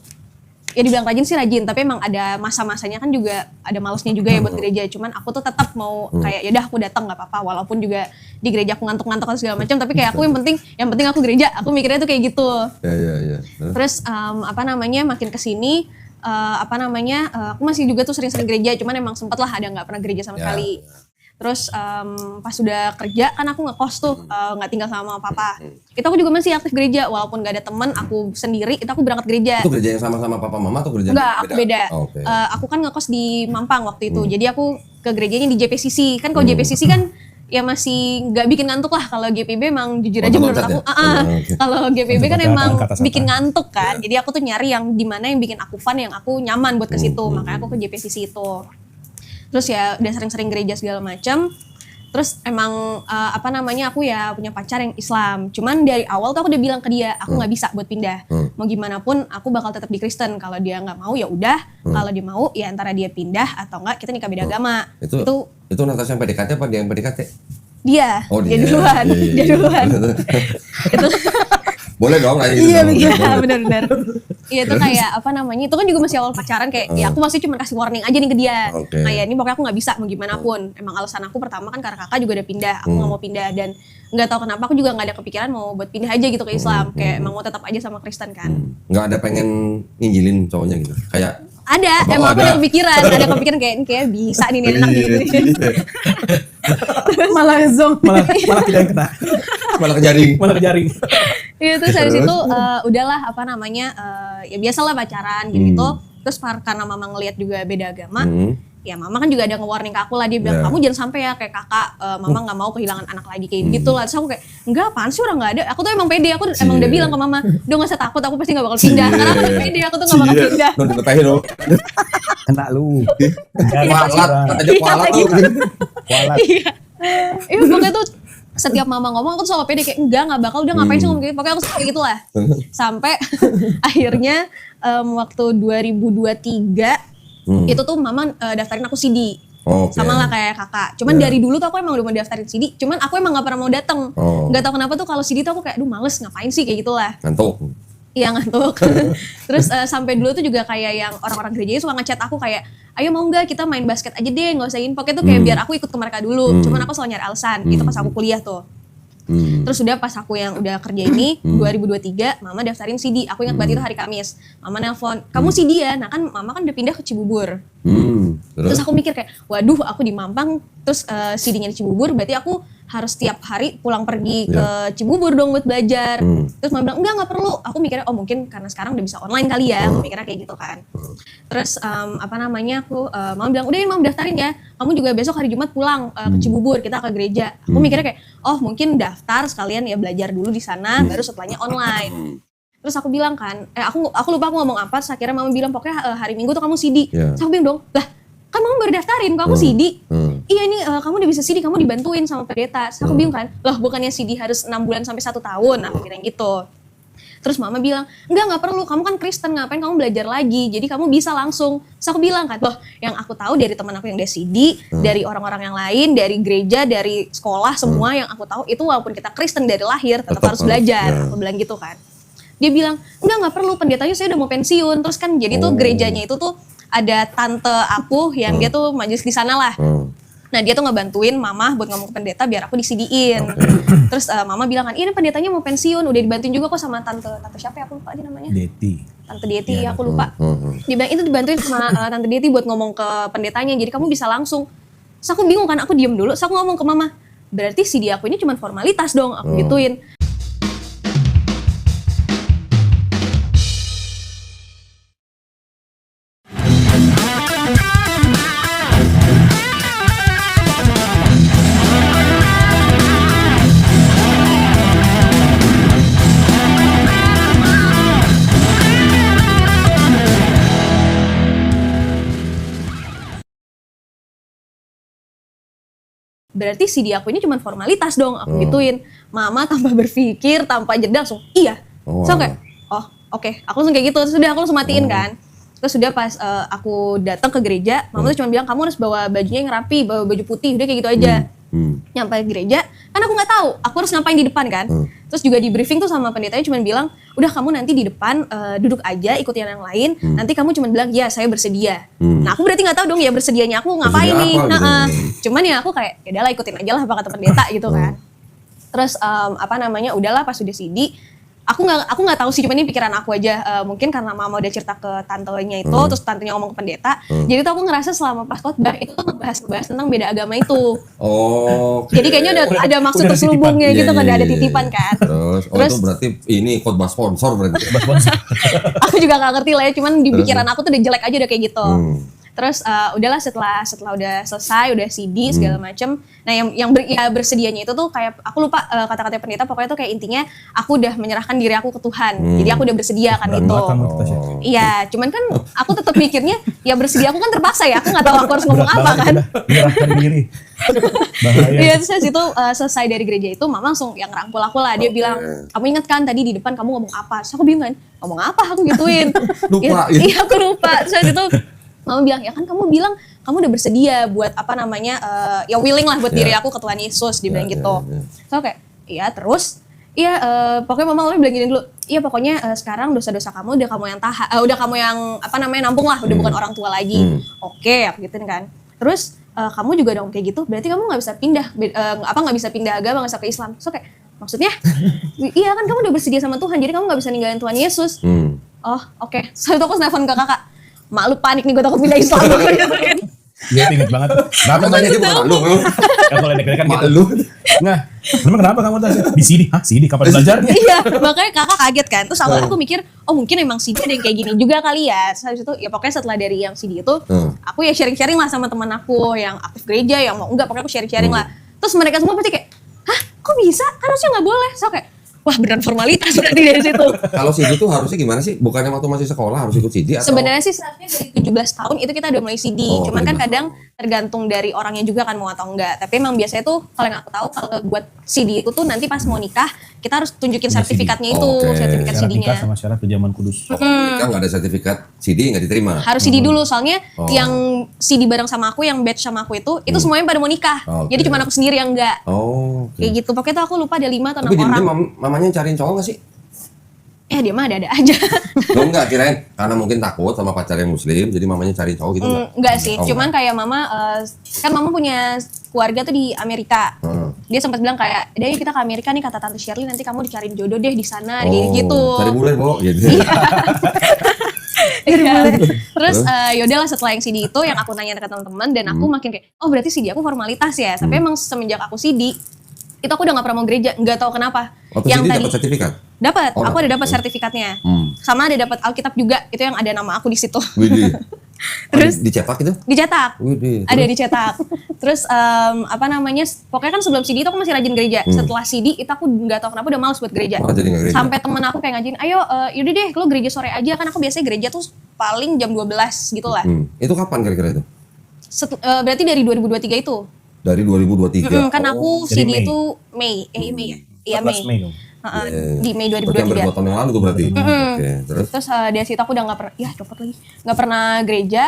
ya dibilang rajin sih rajin, tapi emang ada masa-masanya kan juga ada malesnya juga ya buat gereja. Cuman aku tuh tetap mau kayak ya udah aku datang nggak apa-apa, walaupun juga di gereja aku ngantuk-ngantuk dan segala macam, tapi kayak aku yang penting aku gereja, aku mikirnya tuh kayak gitu. Ya. Terus makin kesini aku masih juga tuh sering-sering gereja, cuman emang sempet lah ada nggak pernah gereja sama sekali. Terus pas sudah kerja kan aku ngekos tuh, nggak tinggal sama papa. Itu aku juga masih aktif gereja, walaupun gak ada teman, aku sendiri, itu aku berangkat gereja. Itu gereja yang sama-sama papa mama atau gereja Enggak, aku beda. Oh, okay. Aku kan ngekos di Mampang waktu itu, jadi aku ke gerejanya di JPCC. Kan kalau JPCC kan ya masih nggak bikin ngantuk lah. Kalau GPB emang jujur aja menurut aku, kalau GPB kan emang bikin ngantuk kan. Jadi aku tuh nyari yang dimana yang bikin aku fun, yang aku nyaman buat ke situ. Makanya aku ke JPCC itu. Terus ya udah sering-sering gereja segala macam. Terus emang aku ya punya pacar yang Islam. Cuman dari awal tuh aku udah bilang ke dia, aku nggak bisa buat pindah. Mau gimana pun aku bakal tetap di Kristen. Kalau dia nggak mau ya udah. Kalau dia mau ya antara dia pindah atau enggak kita nikah beda agama. Itu Natasha yang PDKT apa dia yang PDKT? Dia. Oh, dia duluan. Dia duluan. Itu boleh dong nanya iya benar-benar. Iya itu kayak itu kan juga masih awal pacaran kayak ya aku masih cuma kasih warning aja nih ke dia. Kayak ini pokoknya aku nggak bisa mau gimana pun. Emang alasan aku pertama kan karena kakak juga udah pindah, aku nggak mau pindah dan nggak tahu kenapa aku juga nggak ada kepikiran mau buat pindah aja gitu ke Islam. Kayak emang mau tetap aja sama Kristen kan. Nggak ada pengen nginjilin cowoknya gitu kayak ada, emang aku ada kepikiran kayak bisa nih enak gitu. Malah zong. Malah tidak yang kena. malah ke jaring. Iya terus dari situ udahlah ya biasalah pacaran gitu. Terus karena mama ngelihat juga beda agama, ya mama kan juga ada nge-warning ke aku lah, dia bilang kamu jangan sampai ya kayak kakak, mama nggak mau kehilangan anak lagi kayak gitu lah. Terus aku kayak enggak, apaan sih, orang nggak ada. Aku tuh emang pede, aku emang udah bilang ke mama, udah nggak usah takut, aku pasti nggak bakal pindah. Karena aku udah pede, aku tuh nggak bakal pindah. Kena lu. Kualat lu. Iya pokoknya tuh setiap mama ngomong aku tuh selalu pede kayak nggak bakal, udah ngapain sih ngomong gitu. Pokoknya aku kayak gitu lah. Sampai akhirnya waktu 2023 itu tuh mama daftarin aku CD. Sama lah kayak kakak. Cuman dari dulu tuh aku emang udah mau daftarin CD, cuman aku emang gak pernah mau datang. Gak tau kenapa tuh kalau CD tuh aku kayak aduh males ngapain sih kayak gitulah. Ngantuk. Iya ngantuk. Terus sampai dulu tuh juga kayak yang orang-orang gerejanya suka ngechat aku kayak ayo mau nggak kita main basket aja deh, nggak usah info. Pokoknya tuh kayak biar aku ikut ke mereka dulu. Cuman aku selalu nyari alasan. Itu pas aku kuliah tuh. Terus udah pas aku yang udah kerja ini 2023 mama daftarin CD. Aku ingat banget itu hari Kamis. Mama nelpon, "Kamu CD ya?" Nah kan mama kan udah pindah ke Cibubur. Terus aku mikir kayak, "Waduh, aku di Mampang terus CD-nya di Cibubur, berarti aku harus tiap hari pulang pergi ke Cibubur dong buat belajar." Terus mama bilang, "Enggak perlu." Aku mikirnya, "Oh, mungkin karena sekarang udah bisa online kali ya." Aku mikirnya kayak gitu kan. Terus mama bilang, "Udah ini mama daftarin ya. Kamu juga besok hari Jumat pulang ke Cibubur, kita ke gereja." Aku mikirnya kayak, "Oh, mungkin daftar sekalian ya belajar dulu di sana, baru setelahnya online." Terus aku bilang kan, aku lupa aku ngomong apa, terus akhirnya mama bilang pokoknya hari Minggu tuh kamu CD. Terus aku bilang dong, "Lah, kan mama baru daftarin, kamu CD?" "Iya ini kamu udah bisa CD, kamu dibantuin sama pendeta." Terus aku bilang kan, "Loh bukannya CD harus 6 bulan sampai 1 tahun?" Aku bilang gitu. Terus mama bilang, enggak perlu, kamu kan Kristen, ngapain kamu belajar lagi, jadi kamu bisa langsung. Terus aku bilang kan, loh yang aku tahu dari teman aku yang udah CD, dari orang-orang yang lain, dari gereja, dari sekolah, semua yang aku tahu itu walaupun kita Kristen dari lahir tetap harus belajar. Aku bilang gitu kan. Dia bilang, enggak perlu, pendetanya saya udah mau pensiun. Terus kan jadi tuh gerejanya itu tuh ada tante aku yang dia tuh majelis di sana lah. Nah dia tuh ngebantuin mama buat ngomong ke pendeta biar aku di-CD-in. Terus mama bilang kan, ini pendetanya mau pensiun, udah dibantuin juga kok sama tante siapa ya, aku lupa aja namanya. Tante Deti, ya, aku lupa. Dia bilang itu dibantuin sama tante Deti buat ngomong ke pendetanya, jadi kamu bisa langsung. Terus aku bingung kan, aku diem dulu, terus aku ngomong ke mama, berarti CD aku ini cuma formalitas dong, aku gituin. berarti CD aku ini cuma formalitas dong, aku gituin. Mama tanpa berpikir, tanpa jeda langsung iya. So kayak, oh oke, aku langsung kayak gitu, sudah aku langsung matiin kan. Terus sudah pas aku datang ke gereja, mama tuh cuma bilang kamu harus bawa bajunya yang rapi, bawa baju putih, udah kayak gitu aja. Nyampe gereja, kan aku nggak tahu, aku harus ngapain di depan kan. Terus juga di briefing tuh sama pendetanya cuma bilang, udah kamu nanti di depan duduk aja, ikutin yang lain. Nanti kamu cuma bilang, ya saya bersedia. Nah aku berarti nggak tahu dong ya bersedianya aku ngapain Bersedia nih. apa, gitu. Cuman ya aku kayak, ya udahlah ikutin aja lah apa kata pendeta gitu kan. Terus udahlah pas udah CD, aku nggak tahu sih, cuma ini pikiran aku aja. Mungkin karena mama udah cerita ke tantenya itu, terus tantenya ngomong ke pendeta, jadi tuh aku ngerasa selama pas khotbah itu tuh ngebahas tentang beda agama itu. Jadi kayaknya ada maksud Udah terselubungnya titipan. gitu kan, Iya, ada iya, titipan iya. kan. Terus itu berarti ini khotbah sponsor berarti. Aku juga nggak ngerti lah ya, cuman di pikiran aku tuh udah jelek aja udah kayak gitu. Terus udahlah setelah udah selesai, udah CD segala macem. Nah yang bersedianya itu tuh kayak aku lupa kata-kata pendeta, pokoknya tuh kayak intinya aku udah menyerahkan diri aku ke Tuhan. Jadi aku udah bersedia kan Berat gitu. banget kamu, Tasya. Iya, cuman kan aku tetap mikirnya ya bersedia aku kan terpaksa ya, aku nggak tahu aku harus ngomong apa kan. Menyerahkan diri. Bahaya. Iya, terus itu selesai dari gereja itu mama langsung yang rangkul aku lah. Dia bilang, kamu ingat kan tadi di depan kamu ngomong apa? Terus aku bingung kan, ngomong apa aku gituin. Lupa, Iya, iya aku lupa. Terus itu mama bilang, ya kan kamu bilang kamu udah bersedia buat ya willing lah buat diri aku ke Tuhan Yesus, dia bilang gitu. So kayak, iya terus, iya pokoknya mama bilang gini dulu, iya pokoknya sekarang dosa-dosa kamu udah kamu yang udah kamu yang nampung lah, udah bukan orang tua lagi. Oke, aku gituin kan. Terus kamu juga dong kayak gitu, berarti kamu nggak bisa pindah, nggak bisa pindah agama, nggak bisa ke Islam. So kayak, maksudnya, iya kan kamu udah bersedia sama Tuhan, jadi kamu nggak bisa ninggalin Tuhan Yesus. Oh oke. So itu aku nelfon ke kakak. Mak lu panik nih gue takut pindah Islam. Dia inget banget. Kenapa tanya dia bukan malu? Ya kalau deg-degan gitu. Malu. Nah, emang kenapa kamu Tasya? Di sini? Hah, sini kapan belajarnya? Iya, makanya kakak kaget kan. Terus awalnya aku mikir, oh mungkin emang CD ada yang kayak gini juga kali ya. Terus habis itu, ya pokoknya setelah dari yang CD itu, aku ya sharing-sharing lah sama teman aku yang aktif gereja, yang mau enggak, pokoknya aku sharing-sharing lah. Terus mereka semua pasti kayak, hah kok bisa? Harusnya nggak boleh. So kayak, wah beneran formalitas berarti dari situ. Kalau CD itu harusnya gimana sih? Bukannya waktu masih sekolah harus ikut CD atau? Sebenarnya sih seharusnya dari 17 tahun itu kita udah mulai CD. Oh, Cuman kan 17 kadang tergantung dari orangnya juga kan mau atau enggak. Tapi emang biasanya tuh kalau yang aku tahu kalau buat CD itu tuh nanti pas mau nikah kita harus tunjukin sertifikatnya itu, Oke. sertifikat Syarat CD-nya. nikah sama syarat perjamuan kudus. Kalau nikah nggak ada sertifikat CD nggak diterima. Harus CD dulu soalnya yang CD bareng sama aku, yang batch sama aku itu semuanya pada mau nikah. Oke. Jadi cuma aku sendiri yang enggak. Oh. Oke. Kayak gitu. Pokoknya tuh aku lupa ada 5 atau 6 Tapi orang. dia mamanya cariin cowok nggak sih? Dia mah ada-ada aja. Lo enggak kirain karena mungkin takut sama pacar yang muslim jadi mamanya cari cowok gitu enggak? Enggak sih, Oh, cuman kayak mama, kan mama punya keluarga tuh di Amerika. Dia sempat bilang kayak, deh kita ke Amerika nih kata Tante Shirley, nanti kamu dicariin jodoh deh di sana, gitu. Cari bule, Bo, gitu. Iya. Terus yaudahlah setelah yang CD itu yang aku nanya ke teman-teman dan aku makin kayak, oh berarti CD aku formalitas ya. Tapi emang semenjak aku CD itu aku udah nggak pernah mau gereja, nggak tahu kenapa. Waktu CD dapat sertifikat? Dapat, Oh, aku ada dapat. dapat sertifikatnya. Sama ada dapat Alkitab juga, itu yang ada nama aku di situ. Widih. Terus dicetak itu? dicetak. Widih. Ada dicetak. Terus pokoknya kan sebelum CD itu aku masih rajin gereja. Setelah CD itu aku nggak tahu kenapa udah males buat gereja. Oh, jadi nggak gereja. Sampai temen aku kayak ngajakin, ayo yaudah deh lu gereja sore aja, kan aku biasanya gereja tuh paling jam 12 gitu lah. Itu kapan kira-kira itu? Berarti dari 2023 itu. Dari 2023. Kan aku Jadi CD Mei. itu Mei ya. Iya 14 Mei dong. Di Mei Berarti hampir 2 2023. tahun yang lalu tuh berarti. Oke, terus? Terus dari situ aku udah nggak pernah, ya copot lagi, nggak pernah gereja.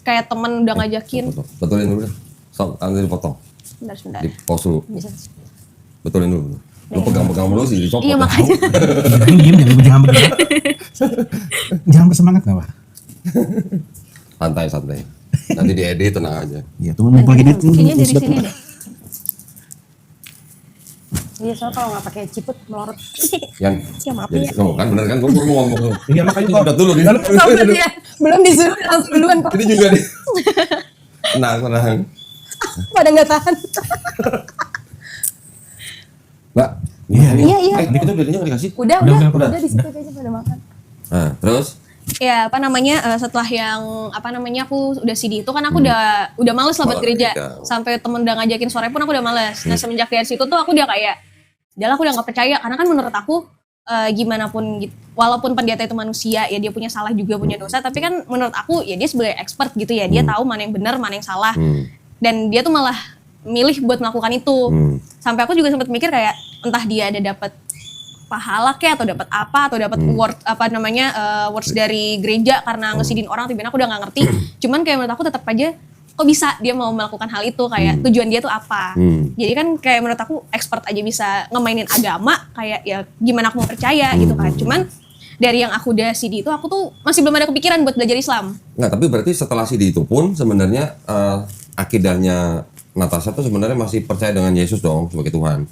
Kayak temen udah ngajakin. Foto. Betulin dulu deh. Stop, tangan dipotong. Sebentar. Di pause dulu. Bisa. Betulin dulu. Lu pegang-pegang dulu sih dicopot. Iya ya. makanya. Diem jangan bergerak. Jangan bersemangat nggak Pak? Santai-santai. Nanti diedit tenang aja. Iya, tunggu mumpul gini. Kayaknya dari sini deh. Iya, soalnya kalau nggak pakai ciput melorot. Yang Ya, maaf jadi, ya. ngomong kan bener kan gue mau ngomong. Iya, makanya Ini kok. udah dulu di Ya, belum disuruh langsung duluan kok. Ini juga nih. Tenang. Pada nggak tahan. Mbak. Iya. Iya. Kita bedanya nggak dikasih. Udah Udah. di situ kayaknya pada makan. Nah, terus? Ya setelah yang aku udah CD itu kan aku udah males lah buat Malas gereja. gereja. Sampai temen udah ngajakin sore pun aku udah males. Nah semenjak dari situ tuh aku udah kayak, udahlah aku udah nggak percaya karena kan menurut aku gimana pun walaupun pendeta itu manusia ya dia punya salah juga punya dosa, tapi kan menurut aku ya dia sebagai expert gitu ya, dia tahu mana yang benar mana yang salah. Dan dia tuh malah milih buat melakukan itu. Sampai aku juga sempat mikir kayak entah dia ada dapat pahala kayak atau dapat apa atau dapat word words dari gereja karena ngesidin orang, tiba-tiba aku udah nggak ngerti. Cuman kayak menurut aku tetap aja kok bisa dia mau melakukan hal itu, kayak tujuan dia tuh apa. Jadi kan kayak menurut aku expert aja bisa ngemainin agama, kayak ya gimana aku mau percaya gitu kan. Cuman dari yang aku udah CD itu aku tuh masih belum ada kepikiran buat belajar Islam. Nggak, tapi berarti setelah CD itu pun sebenarnya akidahnya Natasha tuh sebenarnya masih percaya dengan Yesus dong sebagai Tuhan.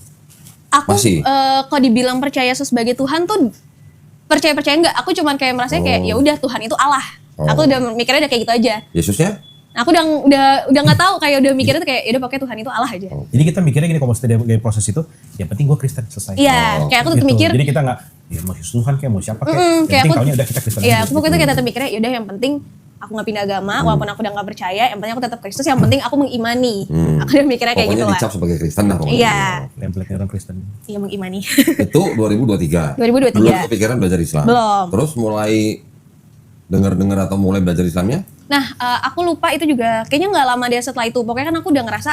Aku Masih? kalau dibilang percaya Yesus sebagai Tuhan tuh percaya enggak. Aku cuman kayak merasa kayak ya udah Tuhan itu Allah. Aku udah mikirnya udah kayak gitu aja. Yesusnya? Aku udah nggak tahu, kayak udah mikirnya tuh kayak ya udah pakai Tuhan itu Allah aja. Jadi kita mikirnya gini, kalau maksudnya dari proses itu, yang penting gue Kristen, selesai. Iya, kayak aku tetap Gitu. mikir. Jadi kita nggak, ya mau Yesus Tuhan kayak mau siapa kayak, yang Kayak penting aku, taunya udah kita Kristen. iya, aja. aku pokoknya tuh kayak tetap mikirnya ya udah yang penting aku nggak pindah agama, walaupun aku udah nggak percaya, yang penting aku tetap Kristus, yang penting aku mengimani. Aku udah mikirnya kayak Pokoknya gitu lah. dicap sebagai Kristen lah pokoknya. Iya, Template orang Kristen. iya mengimani. Itu 2023. 2023. Belum kepikiran belajar Islam. Belum. Terus mulai dengar-dengar atau mulai belajar Islamnya? Nah, aku lupa itu juga kayaknya nggak lama dia setelah itu. Pokoknya kan aku udah ngerasa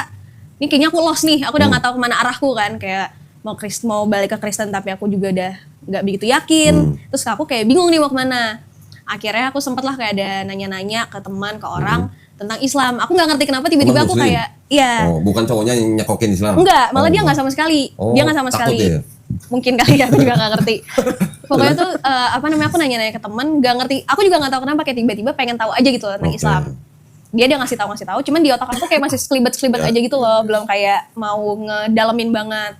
ini kayaknya aku lost nih. Aku udah nggak tahu kemana arahku kan. Kayak mau balik ke Kristen tapi aku juga udah nggak begitu yakin. Terus aku kayak bingung nih mau kemana. Akhirnya aku sempet lah kayak ada nanya-nanya ke teman, ke orang tentang Islam. Aku nggak ngerti kenapa tiba-tiba Teman aku Muslim? kayak iya. Oh, bukan cowoknya yang nyekokin Islam? Enggak, malah dia enggak. nggak sama sekali. Oh, Dia nggak sama takut sekali. ya? Mungkin kali ya, aku juga nggak ngerti. Pokoknya tuh aku nanya-nanya ke teman, nggak ngerti. Aku juga nggak tahu kenapa kayak tiba-tiba pengen tahu aja gitu tentang Oke. Islam. Dia ngasih tahu, cuman di otak aku kayak masih sekelibat aja gitu loh, belum kayak mau ngedalemin banget.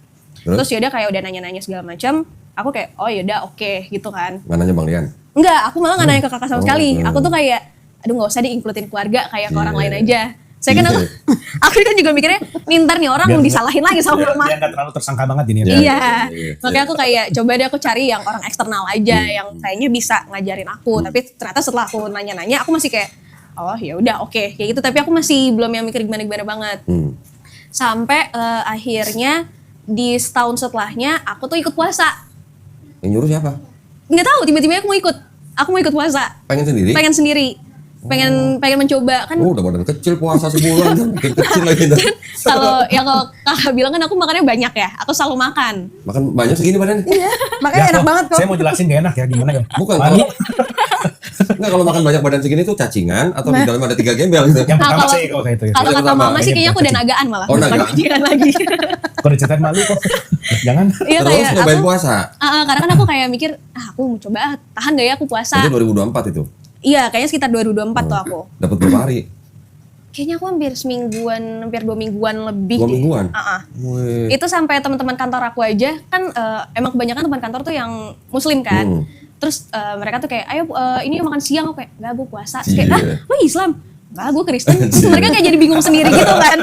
Terus yaudah kayak udah nanya-nanya segala macam. Aku kayak oh yaudah oke gitu kan. Nggak nanya Bang Rian? Enggak, aku malah nggak nanya ke kakak sama sekali. oke. Aku tuh kayak aduh nggak usah diinklutin keluarga kayak ke orang Iya. lain aja. Saya kan Iya. aku kan juga mikirnya nintar nih orang Biar- disalahin lagi sama Biar mama. dia nggak terlalu tersangka banget ini. Iya. iya. Makanya aku kayak coba deh aku cari yang orang eksternal aja yang kayaknya bisa ngajarin aku. Tapi ternyata setelah aku nanya-nanya aku masih kayak oh ya udah oke kayak gitu. Tapi aku masih belum yang mikir gimana-gimana banget. Sampai akhirnya di setahun setelahnya aku tuh ikut puasa. Yang nyuruh siapa? Nggak tahu tiba-tiba aku mau ikut. Aku mau ikut puasa. Pengen sendiri? Pengen sendiri. Pengen mencoba kan. Oh, udah badan kecil puasa sebulan kan makin kecil lagi. Kalau kakak bilang kan aku makannya banyak ya. Aku selalu makan. Makan banyak segini badannya? Makanya enak banget kok. Saya mau jelasin gak enak ya gimana ya. Bukan Mani, Enggak, kalau makan banyak badan segini tuh cacingan atau di dalam ada 3 gembel gitu. yang pertama kalau- sih kalau kayak itu ya. Kalau Yang kata pertama, mama sih kayaknya aku udah nagaan malah. Oh, Bukan nagaan. cacingan lagi. Kalau diceritain malu kok. Jangan. Iya Terus kayak nyobain aku. puasa. Karena kan aku kayak mikir, aku mau coba tahan gak ya aku puasa. Itu 2024 itu. Iya, kayaknya sekitar 2024 tuh aku. Dapat berapa hari? Kayaknya aku hampir semingguan, hampir 2 mingguan lebih. 2 deh. mingguan? Wih. Itu sampai teman-teman kantor aku aja kan emang kebanyakan teman kantor tuh yang muslim kan. Terus mereka tuh kayak ayo ini makan siang, aku kayak enggak gue puasa. Terus kayak lo Islam? Enggak, gue Kristen. Terus mereka kayak jadi bingung sendiri gitu kan.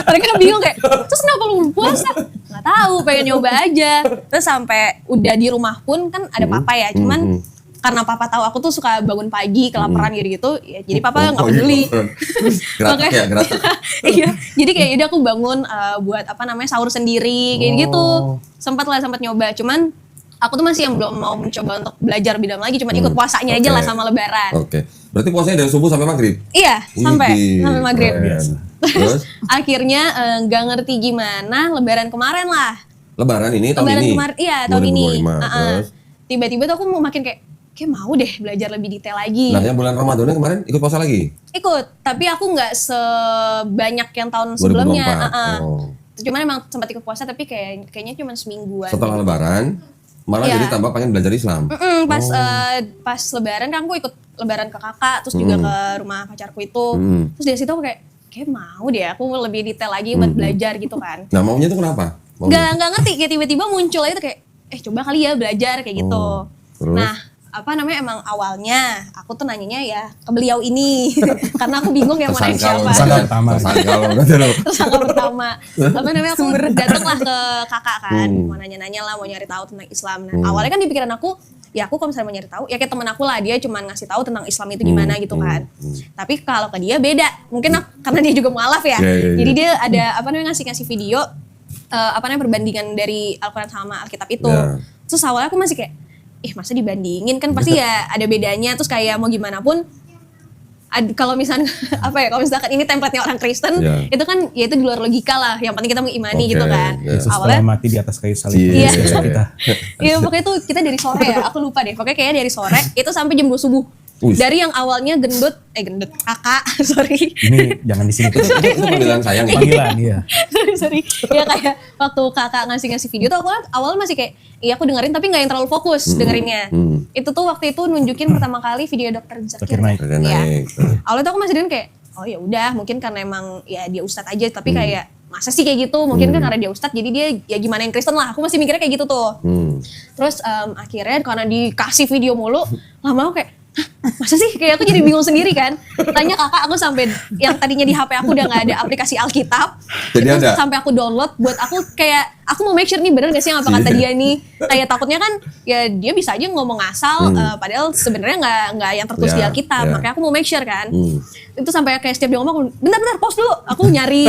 Mereka bingung kayak terus kenapa lu puasa? Nggak tahu, pengen nyoba aja. Terus sampai udah di rumah pun kan ada papa ya, cuman karena papa tahu aku tuh suka bangun pagi kelaparan gitu-gitu, ya jadi papa nggak peduli. Gratis ya, gratis. Iya, jadi kayak udah aku bangun buat sahur sendiri kayak gitu. Sempat nyoba, cuman aku tuh masih yang belum mau mencoba untuk belajar lebih dalam lagi, cuman ikut puasanya aja lah sama lebaran. Oke. Berarti puasanya dari subuh sampai maghrib? Iya, sampai Widih, maghrib. keren. Terus Terus akhirnya nggak ngerti gimana lebaran kemarin lah. lebaran ini tahun Lebaran ini? kemarin, iya tahun ini. 2025. Terus? Tiba-tiba tuh aku mau makin kayak mau deh belajar lebih detail lagi. Nah, yang bulan Ramadan kemarin ikut puasa lagi? Ikut, tapi aku nggak sebanyak yang tahun sebelumnya. 2024. Oh. Cuman emang sempat ikut puasa tapi kayaknya cuma semingguan. Setelah lebaran, malah Iya. jadi tambah pengen belajar Islam. Pas lebaran kan aku ikut lebaran ke kakak, terus juga ke rumah pacarku itu. Terus dari situ aku kayak mau deh aku lebih detail lagi buat belajar gitu kan. Nah, maunya tuh kenapa? Maunya? Nggak ngerti, kayak tiba-tiba muncul aja tuh kayak coba kali ya belajar kayak gitu. Terus? Nah, emang awalnya aku tuh nanyanya ya ke beliau ini karena aku bingung yang mana yang siapa. Tersangka pertama. Tersangka lo, udah lo. Tersangka pertama. Aku datanglah ke kakak kan, mau nanya-nanya lah, mau nyari tahu tentang Islam. Nah, awalnya kan di pikiran aku, ya aku kalau misalnya mau nyari tahu, ya kayak temen aku lah, dia cuma ngasih tahu tentang Islam itu gimana gitu kan. Tapi kalau ke dia beda, mungkin karena dia juga mualaf ya. Iya. Jadi dia ada ngasih video perbandingan dari Al-Quran sama Alkitab itu. Ya. Terus awalnya aku masih kayak, masa dibandingin kan pasti ya ada bedanya. Terus kayak mau gimana pun kalau misalnya apa ya, kalau misalkan ini template-nya orang Kristen, Iya. itu kan ya itu di luar logika lah. Yang penting kita mengimani Oke, gitu kan. iya. Yesus telah Awalnya mati di atas kayu salib. Iya. Yesus kita. iya pokoknya itu kita dari sore ya, aku lupa deh. Pokoknya kayaknya dari sore itu sampai jam 2 subuh. Wih. Dari yang awalnya gendut kakak, sorry. Ini jangan di sini. Itu panggilan sayang ya. Panggilan, iya. sorry. Ya kayak waktu kakak ngasih video tuh awal masih kayak, iya aku dengerin tapi nggak yang terlalu fokus dengerinnya. Itu tuh waktu itu nunjukin pertama kali video Dokter Zakir. Zakir Naik. Zakir Iya. Naik. Awalnya tuh aku masih dengerin kayak, oh ya udah mungkin karena emang ya dia ustadz aja, tapi kayak masa sih kayak gitu, mungkin kan karena dia ustadz jadi dia ya gimana yang Kristen lah, aku masih mikirnya kayak gitu tuh. Terus akhirnya karena dikasih video mulu, lama-lama kayak, hah, masa sih? Kayak aku jadi bingung sendiri kan. Tanya kakak, aku sampai yang tadinya di HP aku udah gak ada aplikasi Alkitab, Jadi itu ada? sampai aku download buat aku kayak, aku mau make sure nih bener gak sih yang apa kata dia nih. Kayak takutnya kan ya dia bisa aja ngomong asal, padahal sebenarnya nggak yang tertulis Ya, di Alkitab. ya. Makanya aku mau make sure kan. Itu sampai kayak setiap dia ngomong, aku, bentar pause dulu, aku nyari.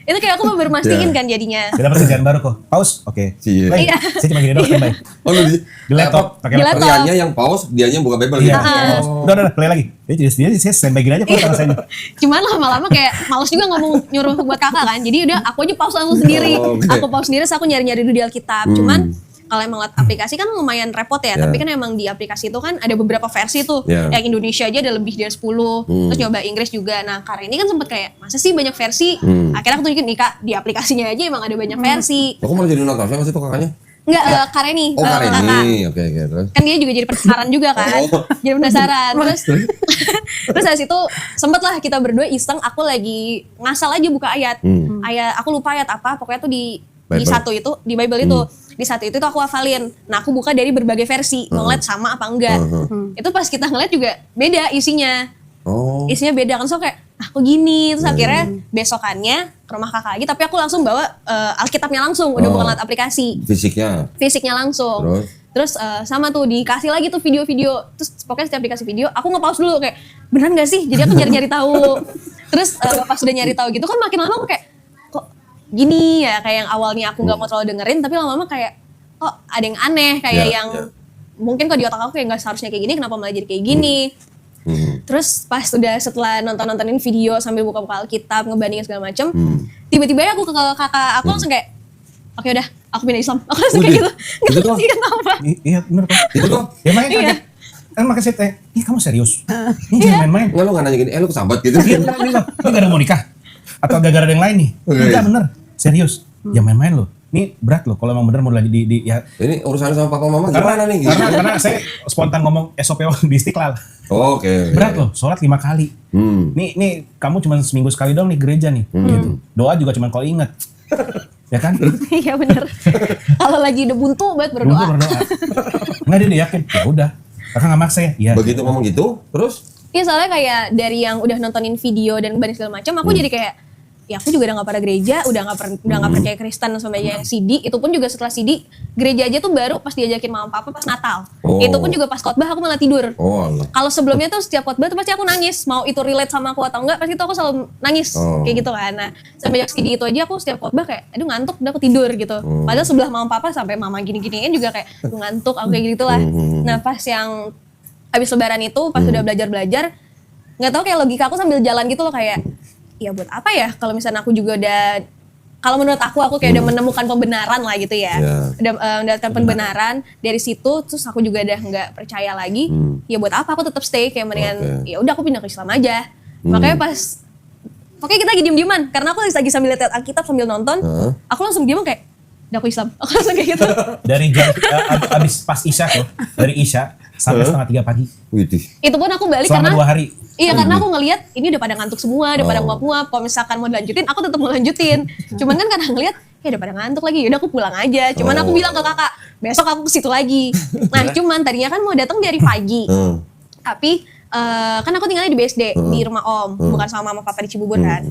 Itu kayak aku mau bermastiin kan jadinya. Kita dapat kerjaan baru kok. Pause, oke. Iya. Play. Iya. Saya cuma gini doang, standby. Oh lu Di laptop, pakai Di laptop. laptop. Riannya yang pause, dianya buka Bible Iya. gitu. Udah, play lagi. Dia saya standby gini aja kok rasanya. Cuman lama-lama kayak males juga ngomong nyuruh buat kakak kan. Jadi udah aku aja pause langsung sendiri. Oh, oke. Aku pause sendiri, terus aku nyari-nyari dulu di Alkitab. Cuman kalau emang lihat aplikasi kan lumayan repot ya. Ya. Tapi kan emang di aplikasi itu kan ada beberapa versi tuh. Ya. Yang Indonesia aja ada lebih dari 10. Terus nyoba Inggris juga. Nah karena ini kan sempet kayak, masa sih banyak versi? Akhirnya aku tunjukin nih kak, di aplikasinya aja emang ada banyak versi. Aku malah jadi nonton, siapa sih tuh kakaknya? Enggak, Kareni. Oh kakak. Kareni, oke terus. Kan dia juga jadi penasaran juga kan. Oh. Jadi penasaran. Terus habis itu sempet lah kita berdua iseng, aku lagi ngasal aja buka ayat. Aku lupa ayat apa, pokoknya tuh di Bible. satu itu, di Bible itu. Di satu itu tuh aku hafalin. Nah aku buka dari berbagai versi, mau ngeliat sama apa enggak. Itu pas kita ngeliat juga beda isinya. Oh. Isinya beda kan, so kayak, kok gini. Terus akhirnya besokannya ke rumah kakak lagi, tapi aku langsung bawa Alkitabnya langsung, udah bukan lewat aplikasi. Fisiknya langsung. Terus sama tuh dikasih lagi tuh video-video. Terus pokoknya setiap dikasih video, aku nge-pause dulu kayak, beneran gak sih? Jadi aku nyari-nyari tahu. Terus pas udah nyari tahu gitu kan makin lama aku kayak, kok gini ya, kayak yang awalnya aku gak mau terlalu dengerin, tapi lama-lama kayak, kok ada yang aneh, kayak yang mungkin kok di otak aku kayak gak seharusnya kayak gini, kenapa malah jadi kayak gini. Terus pas udah setelah nontonin video sambil buka-buka Alkitab, ngebandingin segala macem, tiba-tiba aku ke kakak, aku langsung kayak, oke udah, aku pindah Islam. Aku langsung kayak gitu. Itu Gak doang? ngerti kenapa. Iya bener kok. Itu kok? Ya makanya Iya. kaget. Kan makanya saya tanya, ih kamu serius? Ini jangan main-main. Enggak lu nggak nanya gini, lu kesambat gitu. Iya bener, ini gak ada mau nikah? Atau gara-gara ada yang lain nih? Oke. Enggak bener, serius. Jangan main-main loh. Ini berat loh kalau emang bener mau lagi di ya. Ini urusan sama papa mama gimana nih? Karena saya spontan ngomong SOP di Istiqlal. Oke. Berat loh, sholat 5 kali. Nih kamu cuma seminggu sekali dong nih gereja nih. Gitu. Doa juga cuma kalau inget. Ya kan? Iya bener. Kalau lagi udah buntu banget Belum berdoa. berdoa. Enggak dia yakin. Ya udah. Kakak nggak maksa ya? Iya. Begitu ngomong gitu, terus Iya soalnya kayak dari yang udah nontonin video dan banding segala macam, aku jadi kayak, ya aku juga udah gak pada gereja, udah gak percaya Kristen sama yang CD. Itu pun juga setelah CD, gereja aja tuh baru pas diajakin mama papa pas Natal. Oh. Itu pun juga pas khotbah aku malah tidur. oh Allah. Kalau sebelumnya tuh setiap khotbah tuh pasti aku nangis, mau itu relate sama aku atau enggak, pasti itu aku selalu nangis kayak gitu kan. Nah, semenjak CD itu aja aku setiap khotbah kayak, aduh ngantuk, udah aku tidur gitu. Padahal sebelah mama papa sampai mama gini-giniin juga kayak, aduh ngantuk, aku kayak gitu lah. Nah pas yang habis lebaran itu, pas udah belajar-belajar, nggak tahu kayak logika aku sambil jalan gitu loh kayak, ya buat apa ya kalau misalnya aku juga udah, kalau menurut aku kayak udah menemukan pembenaran lah gitu ya. Udah mendapatkan pembenaran dari situ, terus aku juga udah nggak percaya lagi. Ya buat apa aku tetap stay, kayak mendingan ya udah aku pindah ke Islam aja. Makanya pas pokoknya kita lagi diem-dieman karena aku lagi sambil lihat Alkitab sambil nonton, aku langsung diem kayak, udah aku Islam. Aku langsung kayak gitu. Dari jam abis pas Isya tuh, dari Isya sampai setengah 3 pagi. Widih. Itu pun aku balik Selama karena 2 hari. Iya karena aku ngelihat ini udah pada ngantuk semua, udah pada nguap-nguap. Kalau misalkan mau dilanjutin, aku tetap mau lanjutin. Cuman kan karena ngelihat, ya udah pada ngantuk lagi, yaudah aku pulang aja. Cuman aku bilang ke kakak, besok aku ke situ lagi. Nah cuman tadinya kan mau datang dari pagi, tapi kan aku tinggalnya di BSD di rumah Om, bukan sama mama papa di Cibubur kan.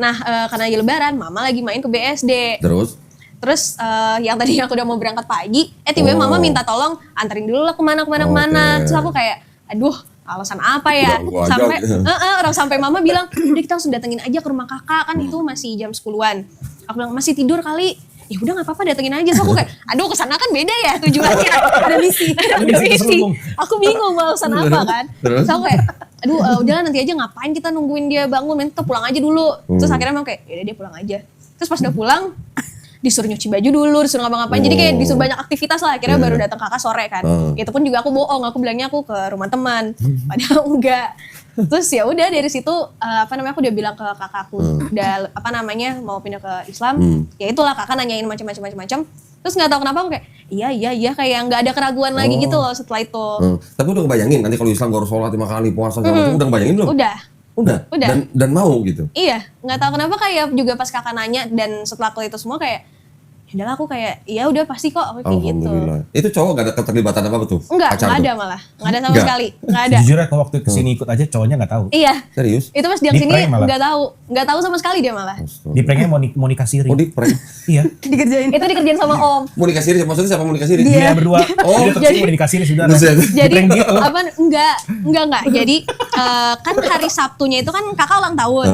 Nah karena lagi Lebaran, mama lagi main ke BSD. Terus yang tadinya aku udah mau berangkat pagi, tiba-tiba mama minta tolong anterin dulu lah kemana. Terus aku kayak, aduh alasan apa ya? Gua Sampai ajak. sampai mama bilang, udah kita langsung datengin aja ke rumah kakak, kan itu masih jam 10-an. Aku bilang masih tidur kali. Ya udah nggak apa-apa datengin aja. So aku kayak, aduh kesana kan beda ya tujuannya. Ada misi. Aku bingung mau alasan apa kan. Terus? So aku kayak, udahlah nanti aja ngapain kita nungguin dia bangun, nanti kita pulang aja dulu. Terus akhirnya emang kayak yaudah dia pulang aja. Terus pas udah pulang disuruh nyuci baju dulu, disuruh ngapa-ngapain. Jadi kayak disuruh banyak aktivitas lah. Akhirnya baru datang kakak sore kan. Itu pun juga aku bohong, aku bilangnya aku ke rumah teman. Padahal enggak. Terus ya udah dari situ aku udah bilang ke kakakku udah mau pindah ke Islam. Ya itulah kakak nanyain macam-macam. Terus nggak tahu kenapa aku kayak iya kayak nggak ada keraguan lagi gitu loh setelah itu. Tapi udah ngebayangin nanti kalau Islam gue harus sholat 5 kali puasa segala macam, udah ngebayangin belum? Udah. Dan mau gitu. Iya, nggak tahu kenapa kayak juga pas kakak nanya dan setelah itu semua kayak ya udahlah aku kayak ya udah pasti kok aku kayak gitu. Itu cowok gak ada keterlibatan apa tuh? Enggak ada malah. Enggak ada sama sekali. Enggak ada. Jujur ya kalau waktu kesini ikut aja cowoknya nggak tahu. Iya. Serius? Itu pas dia Di kesini prank malah. enggak tahu sama sekali dia malah. Di pranknya mau nikah siri. Oh di prank? Iya. Dikerjain. Itu dikerjain sama Om. Mau nikah siri? Maksudnya siapa mau nikah siri? Dia berdua. Oh, Dia tetap jadi- mau nikah siri sudah. Buset. Jadi Prank gitu. enggak. Jadi kan hari Sabtunya itu kan kakak ulang tahun.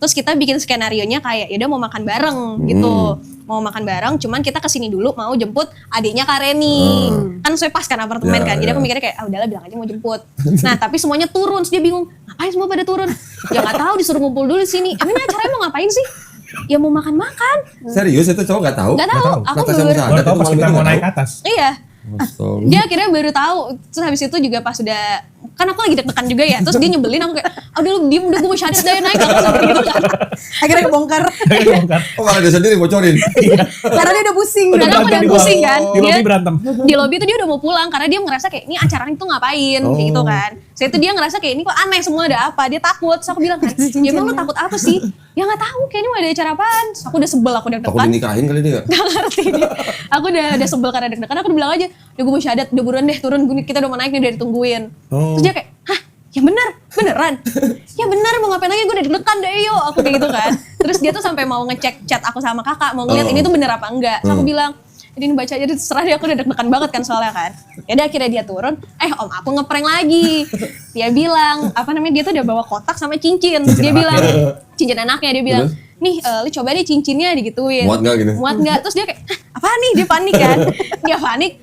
Terus kita bikin skenarionya kayak ya udah mau makan bareng gitu. Mau makan bareng, cuman kita kesini dulu mau jemput adiknya Kak Reni. Kan sesuai pas kan apartemen Ya, kan. Jadi ya. aku mikirnya kayak udahlah bilang aja mau jemput. Nah, tapi semuanya turun, terus dia bingung. Ngapain semua pada turun? Ya nggak tahu disuruh ngumpul dulu di sini. Emang acaranya mau ngapain sih? Ya mau makan-makan. Serius itu cowok gak tahu? Nggak tahu. Aku Natasha baru Musa. Baru tahu pas Malam kita itu mau nggak naik ke tahu? atas. Iya. Astaga. Dia akhirnya baru tahu. Terus habis itu juga pas udah kan aku lagi deg-degan juga ya. Terus dia nyebelin aku kayak, udah lu diem udah gue mau syahadat dah naik aku sampai gitu kan. Akhirnya kebongkar. Oh malah dia sendiri bocorin. Karena dia udah pusing. Karena aku udah di pusing bawah. kan. Di lobby berantem. Di lobby itu dia udah mau pulang karena dia ngerasa kayak ini acara itu ngapain kayak gitu kan. Saya itu dia ngerasa kayak ini kok aneh semua ada apa. Dia takut. Terus aku bilang kan, ya emang lu takut apa sih? Ya nggak tahu kayaknya mau ada acara apaan. Terus aku udah sebel, aku udah Aku deg-degan. dinikahin kali dia. Gak ngerti dia. Aku udah sebel karena deg-degan. Aku udah bilang aja, udah gue mau syahadat, udah buruan deh turun. Kita udah mau naik nih, udah ditungguin. Terus dia kayak, hah? Ya bener? Beneran? Ya bener, mau ngapain lagi? Gue udah deg-degan deh, yuk. Aku kayak gitu kan. Terus dia tuh sampai mau ngecek chat aku sama kakak, mau ngeliat ini tuh bener apa enggak. Terus aku bilang, jadi ini baca aja, terserah dia, aku udah deg-degan banget kan soalnya kan. Ya udah akhirnya dia turun, om aku ngeprank lagi. Dia bilang, dia tuh udah bawa kotak sama cincin. Dia bilang, cincin anaknya, dia bilang, nih lu coba deh cincinnya digituin. Muat nggak gitu? Muat nggak? Terus dia kayak, hah apaan nih? Dia panik kan. Dia panik.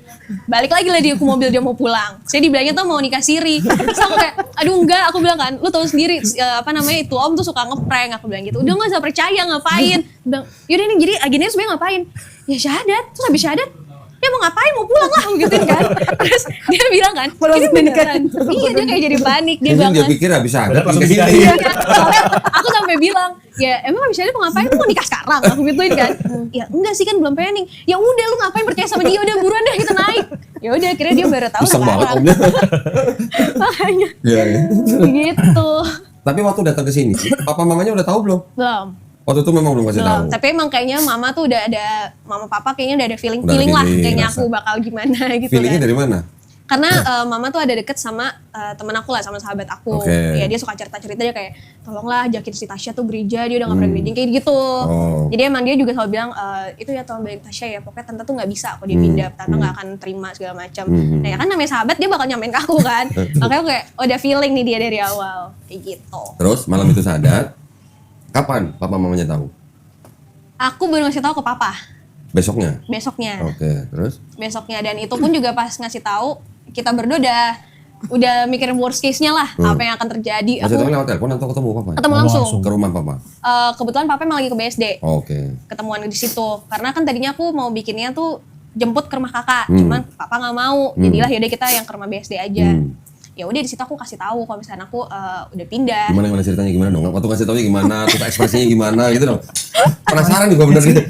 Balik lagi lah dia ke mobil, dia mau pulang. Saya dibilangnya tuh mau nikah siri. Terus aku kayak, aduh enggak, aku bilang kan, lu tahu sendiri itu om tuh suka ngeprank. Aku bilang gitu, udah nggak usah percaya, ngapain? Dia bilang, yaudah nih jadi agennya sebenarnya ngapain? Ya syahadat. Terus habis syahadat, ya mau ngapain, mau pulang lah gitu kan. Terus dia bilang kan, ini beneran. Iya dia kayak jadi panik. Dia bilang Dia kan, pikir habis ada Langsung nikah nikahin. siri. iya kan? Soalnya aku sampai bilang, ya emang abis ini mau ngapain? Lu mau nikah sekarang? Aku gituin kan. Ya enggak sih kan belum planning. Ya udah lu ngapain percaya sama dia? Udah buruan deh kita naik. Ya udah akhirnya dia baru tahu Iseng banget sekarang. omnya. Makanya Iya, iya. gitu. Tapi waktu datang ke sini, papa mamanya udah tahu belum? Belum. Waktu itu memang belum kasih tahu. Belum. Tapi emang kayaknya mama tuh udah ada, mama papa kayaknya udah ada Udah feeling ada lah feeling, kayaknya rasa. aku bakal gimana gitu Feelingnya kan. dari mana? Karena mama tuh ada deket sama temen aku lah, sama sahabat aku. Oke. Ya dia suka cerita-cerita aja kayak, tolonglah ajakin si Tasya tuh gereja, dia udah gak pernah gereja kayak gitu. Oh. Jadi emang dia juga selalu bilang, itu ya tolong balik Tasya ya, pokoknya tante tuh gak bisa kalau dia pindah, tante gak akan terima segala macam. Nah ya kan namanya sahabat, dia bakal nyamain ke aku kan. Makanya aku kayak, udah feeling nih dia dari awal, kayak gitu. Terus malam itu sadar, kapan papa mamanya tahu? Aku baru ngasih tahu ke papa, Besoknya? besoknya. Oke, terus? Besoknya, dan itu pun juga pas ngasih tahu kita berdua udah mikirin worst case-nya lah, apa yang akan terjadi. Masih Aku tahu lewat telepon atau ketemu papa? ketemu langsung. Ke rumah papa? Kebetulan papa emang lagi ke BSD. Oke. Ketemuan di situ. Karena kan tadinya aku mau bikinnya tuh jemput ke rumah kakak, cuman papa nggak mau. Jadilah yaudah kita yang ke rumah BSD aja. Ya udah di situ aku kasih tahu kalau misalnya aku udah pindah. Gimana ceritanya gimana dong? Waktu kasih taunya gimana? Terus ekspresinya gimana gitu dong? Penasaran nih gua bener gitu.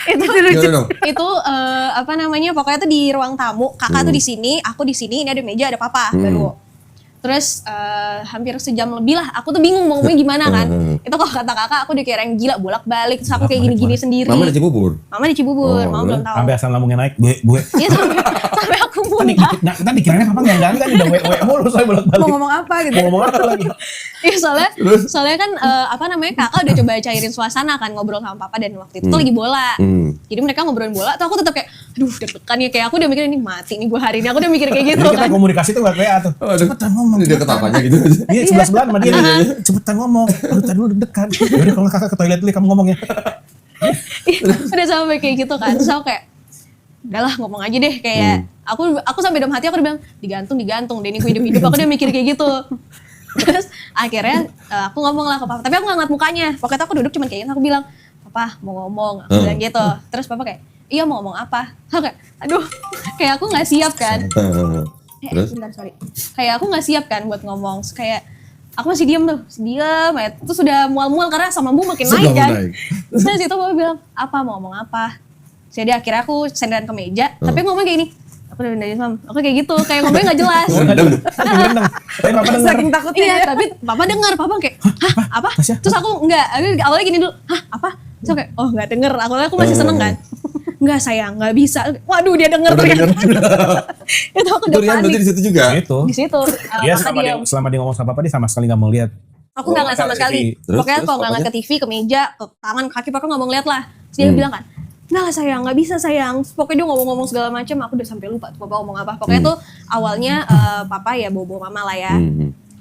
Gimana dong? Itu pokoknya tuh di ruang tamu, kakak tuh di sini, aku di sini, ini ada meja, ada papa baru. Terus hampir sejam lebih lah, aku tuh bingung mau ngomongnya gimana kan. Itu kalau kata kakak aku dikira yang gila bolak-balik, terus aku kayak gini-gini sendiri. Mama di Cibubur? Mama di Cibubur, mama belum tahu. Sampai asam lambungnya naik, gue. Iya sampai aku muntah. Nah, kita dikiranya kapan enggak kan udah we mulu saya bolak-balik. Mau ngomong apa gitu? Mau ngomong apa lagi? Iya soalnya kan kakak udah coba cairin suasana kan, ngobrol sama papa, dan waktu itu tuh lagi bola. Jadi mereka ngobrolin bola tuh aku tetap kayak aduh deg-degan ya, kayak aku udah mikir ini mati nih gue hari ini, aku udah mikir kayak gitu Jadi kita kan. komunikasi tuh lewat WA tuh. Cepetan ngomong. Ini dia ketapanya gitu. Iya, sebelah-sebelahan sama dia. Cepetan ngomong. Aduh, tadi dulu deg-degan. Yaudah kalau kakak ke toilet dulu kamu ngomongnya. Udah sampai kayak gitu kan. Terus aku kayak udahlah ngomong aja deh kayak aku sampai dalam hati aku udah bilang digantung deh ini gue hidup aku udah mikir kayak gitu. Terus akhirnya aku ngomong lah ke papa, tapi aku gak ngeliat mukanya. Pokoknya aku duduk cuman kayak gitu, aku bilang papa mau ngomong, aku bilang gitu. Terus papa kayak iya mau ngomong apa? Aku kayak aduh kayak aku gak siap kan. Terus? Bentar, sorry. Kayak aku gak siap kan buat ngomong. Kayak aku masih diem tuh, ya. Terus udah mual-mual karena sama Bu makin naik kan. Terus dari situ papa bilang apa mau ngomong apa? Jadi akhirnya aku senderan ke meja, tapi ngomong kayak ini. Aku udah dari Mam, aku kayak gitu, kayak ngomongnya gak jelas. Tapi papa denger. Saking takutnya. Iya, tapi papa dengar, papa kayak, hah apa? Terus aku enggak, awalnya gini dulu, hah apa? Terus aku kayak, oh enggak denger, aku masih seneng kan. Enggak sayang, enggak bisa. Waduh dia denger ternyata. Itu aku udah Durian berarti panik. di situ juga. Gitu. Di situ, Dia maka selama dia ngomong sama papa dia sama sekali gak mau lihat. aku nggak ngeliat sama sekali. Terus, Pokoknya terus kalau nggak ngeliat ke TV, ke meja, ke tangan, ke kaki, papa nggak mau ngeliat lah. Terus dia bilang kan, nggak lah sayang, nggak bisa sayang. Pokoknya dia ngomong-ngomong segala macam, aku udah sampai lupa tuh papa ngomong apa. Pokoknya tuh awalnya papa ya bobo mama lah ya.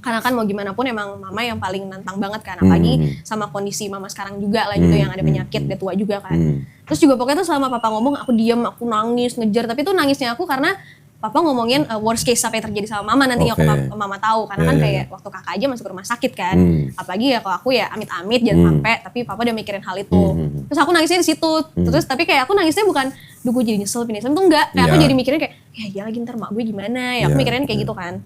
Karena kan mau gimana pun emang mama yang paling nantang banget kan. Apalagi sama kondisi mama sekarang juga lah gitu, yang ada penyakit, udah tua juga kan. Terus juga pokoknya tuh selama papa ngomong, aku diam, aku nangis, ngejar. Tapi tuh nangisnya aku karena papa ngomongin worst case apa yang terjadi sama mama nantinya aku mama tahu. Karena kan kayak waktu kakak aja masuk rumah sakit kan. Apalagi ya kalau aku ya amit-amit jangan sampai, tapi papa udah mikirin hal itu. Terus aku nangisnya di situ. Terus tapi kayak aku nangisnya bukan duh gue jadi nyesel tuh enggak. Kayak aku jadi mikirnya kayak ya lagi ntar mak gue gimana ya. Aku mikirin kayak gitu kan.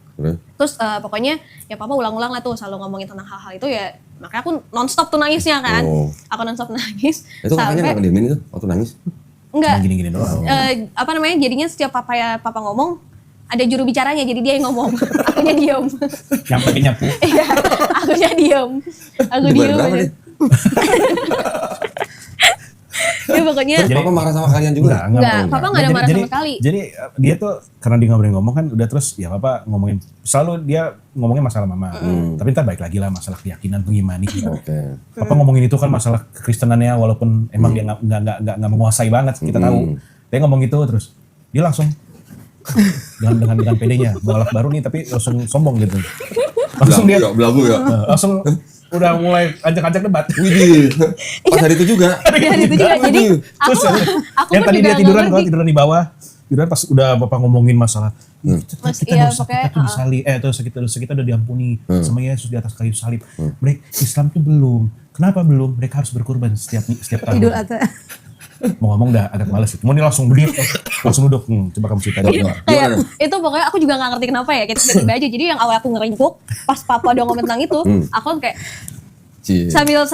Terus pokoknya ya papa ulang-ulang lah tuh selalu ngomongin tentang hal-hal itu ya. Makanya aku nonstop tuh nangisnya kan. Aku nonstop nangis. Itu kakaknya nggak diemin itu waktu nangis? Enggak. Gini-gini doang. Apa namanya? Jadinya setiap papa ngomong ada juru bicaranya, jadi dia yang ngomong. Akunya diem. Nyapu. Iya, akunya diem. Aku Dibayar diem berapa aja. nih? Ya pokoknya Jadi papa marah sama kalian juga? enggak, papa nggak ada marah sama sekali. Jadi dia tuh karena dia nggak berani ngomong kan udah terus ya papa ngomongin selalu dia ngomongin masalah mama. Tapi ntar balik lagi lah masalah keyakinan pengimani. Oke. Papa ngomongin itu kan masalah kekristenannya walaupun emang dia nggak menguasai banget kita tahu. Dia ngomong gitu terus dia langsung dengan pedenya balap baru nih tapi langsung sombong gitu. Langsung dia belagu ya. langsung udah mulai ajak-ajak debat. Widih. Pas hari itu juga. Ya itu juga. Jadi aku Yang pun tadi juga dia tiduran nggak kalau ngerti. tiduran di bawah. Tiduran pas udah bapak ngomongin masalah kita iya, dosa pokoknya, kita tuh disalib, dosa kita udah diampuni sama Yesus di atas kayu salib. Mereka Islam tuh belum. Kenapa belum? Mereka harus berkorban setiap tahun. Idul Adha. Mau ngomong dah agak males. Mau dia langsung berdiri, langsung duduk. Coba kamu cerita dulu. Kayak itu pokoknya aku juga nggak ngerti kenapa ya, kayak tiba-tiba aja. Jadi yang awal aku ngeringkuk, pas papa udah ngomong tentang itu, aku kayak sambil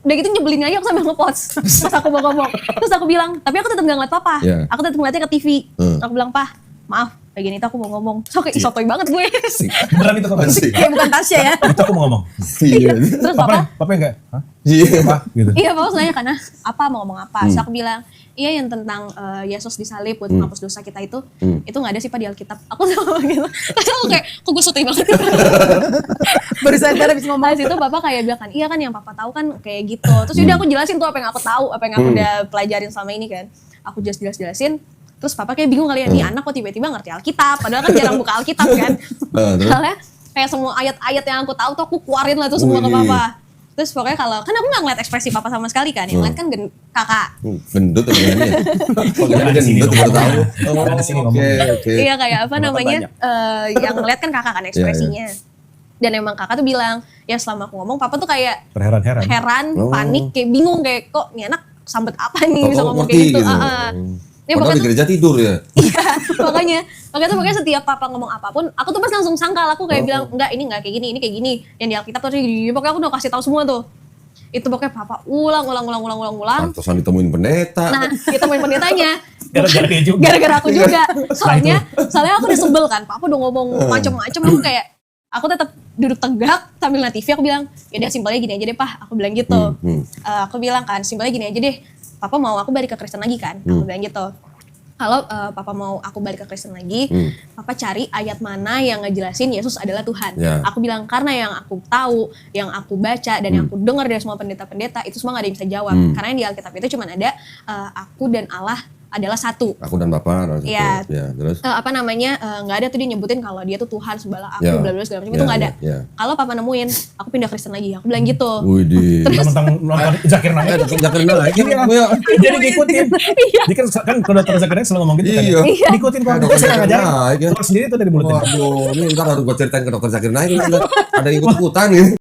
udah gitu nyebelin aja aku sambil nge-pause pas aku mau ngomong. Terus aku bilang, tapi aku tetap gak ngeliat papa. Aku tetap ngeliatnya ke TV. Aku bilang, "Pah, maaf, bagian itu aku mau ngomong." So kayak isotoy banget gue. Beneran itu kapan? Kayak bukan Tasya ya. Itu aku mau ngomong. Terus Papa enggak? Hah? Iya. Apa? Gitu. iya, papa nanya karena apa mau ngomong apa. Terus aku bilang, iya yang tentang Yesus disalib buat menghapus dosa kita itu nggak ada sih Pak di Alkitab. Aku sama gitu. Terus aku kayak, kok gue sotoy banget. Baru sadar habis ngomong. Nah situ bapak kayak bilang kan, iya kan yang papa tahu kan kayak gitu. Terus udah aku jelasin tuh apa yang aku tahu, apa yang aku udah pelajarin selama ini kan. Aku jelasin. Terus papa kayak bingung kali ya, nih anak kok tiba-tiba ngerti Alkitab. Padahal kan jarang buka Alkitab kan. Soalnya kayak semua ayat-ayat yang aku tahu tuh aku keluarin lah tuh semua ke papa. Terus pokoknya kalau, kan aku gak ngeliat ekspresi papa sama sekali kan. Yang ngeliat kan kakak. Gendut atau gimana ya? Ada di sini Gendut baru tahu. Ada di sini ngomong. Oke. Iya kayak apa namanya, yang ngeliat kan kakak kan ekspresinya. Dan emang kakak tuh bilang, ya selama aku ngomong papa tuh kayak Terheran-heran. heran, panik, kayak bingung kayak kok nih anak sambet apa nih bisa ngomong ngerti kayak gitu. gitu. Ya, Padahal di gereja tidur ya. Iya, makanya setiap papa ngomong apapun, aku tuh pas langsung sangkal, aku kayak bilang, enggak ini enggak kayak gini, ini kayak gini. Yang di Alkitab tuh gini, pokoknya aku udah kasih tahu semua tuh. Itu pokoknya papa ulang. Pantesan ditemuin pendeta. Nah, ditemuin pendetanya. Gara-gara dia juga. Gara-gara aku juga. Soalnya aku udah sebel kan, papa udah ngomong macem-macem, aku kayak, aku tetap duduk tegak sambil liat TV, aku bilang, ya udah simpelnya gini aja deh Pak, aku bilang gitu. Aku bilang kan, simpelnya gini aja deh, papa mau aku balik ke Kristen lagi kan, aku bilang gitu. Kalau papa mau aku balik ke Kristen lagi, papa cari ayat mana yang ngejelasin Yesus adalah Tuhan. Aku bilang karena yang aku tahu, yang aku baca dan yang aku dengar dari semua pendeta-pendeta itu semua gak ada yang bisa jawab. Karena yang di Alkitab itu cuma ada aku dan Allah adalah satu. Aku dan Bapak adalah satu. Iya. Ya, terus. Nggak ada tuh dia nyebutin kalau dia tuh Tuhan sebelah aku, Ya. bla bla segala macam Ya, itu nggak ada. ya. Kalau papa nemuin, aku pindah Kristen lagi, aku bilang gitu. Widih. Tentang nonton Zakir Naik. Jangan lagi. Iya. Jadi diikutin. Dia kan kalau dokter Zakir Naik selalu ngomong gitu kan. Iya. Ya. Diikutin kok. Dokter Saya Zakir ngajarin. Naik, ya. Keluar sendiri tuh dari mulutnya. Waduh, ini ntar harus gue ceritain ke dokter Zakir Naik. Ada yang ikut-ikutan gitu.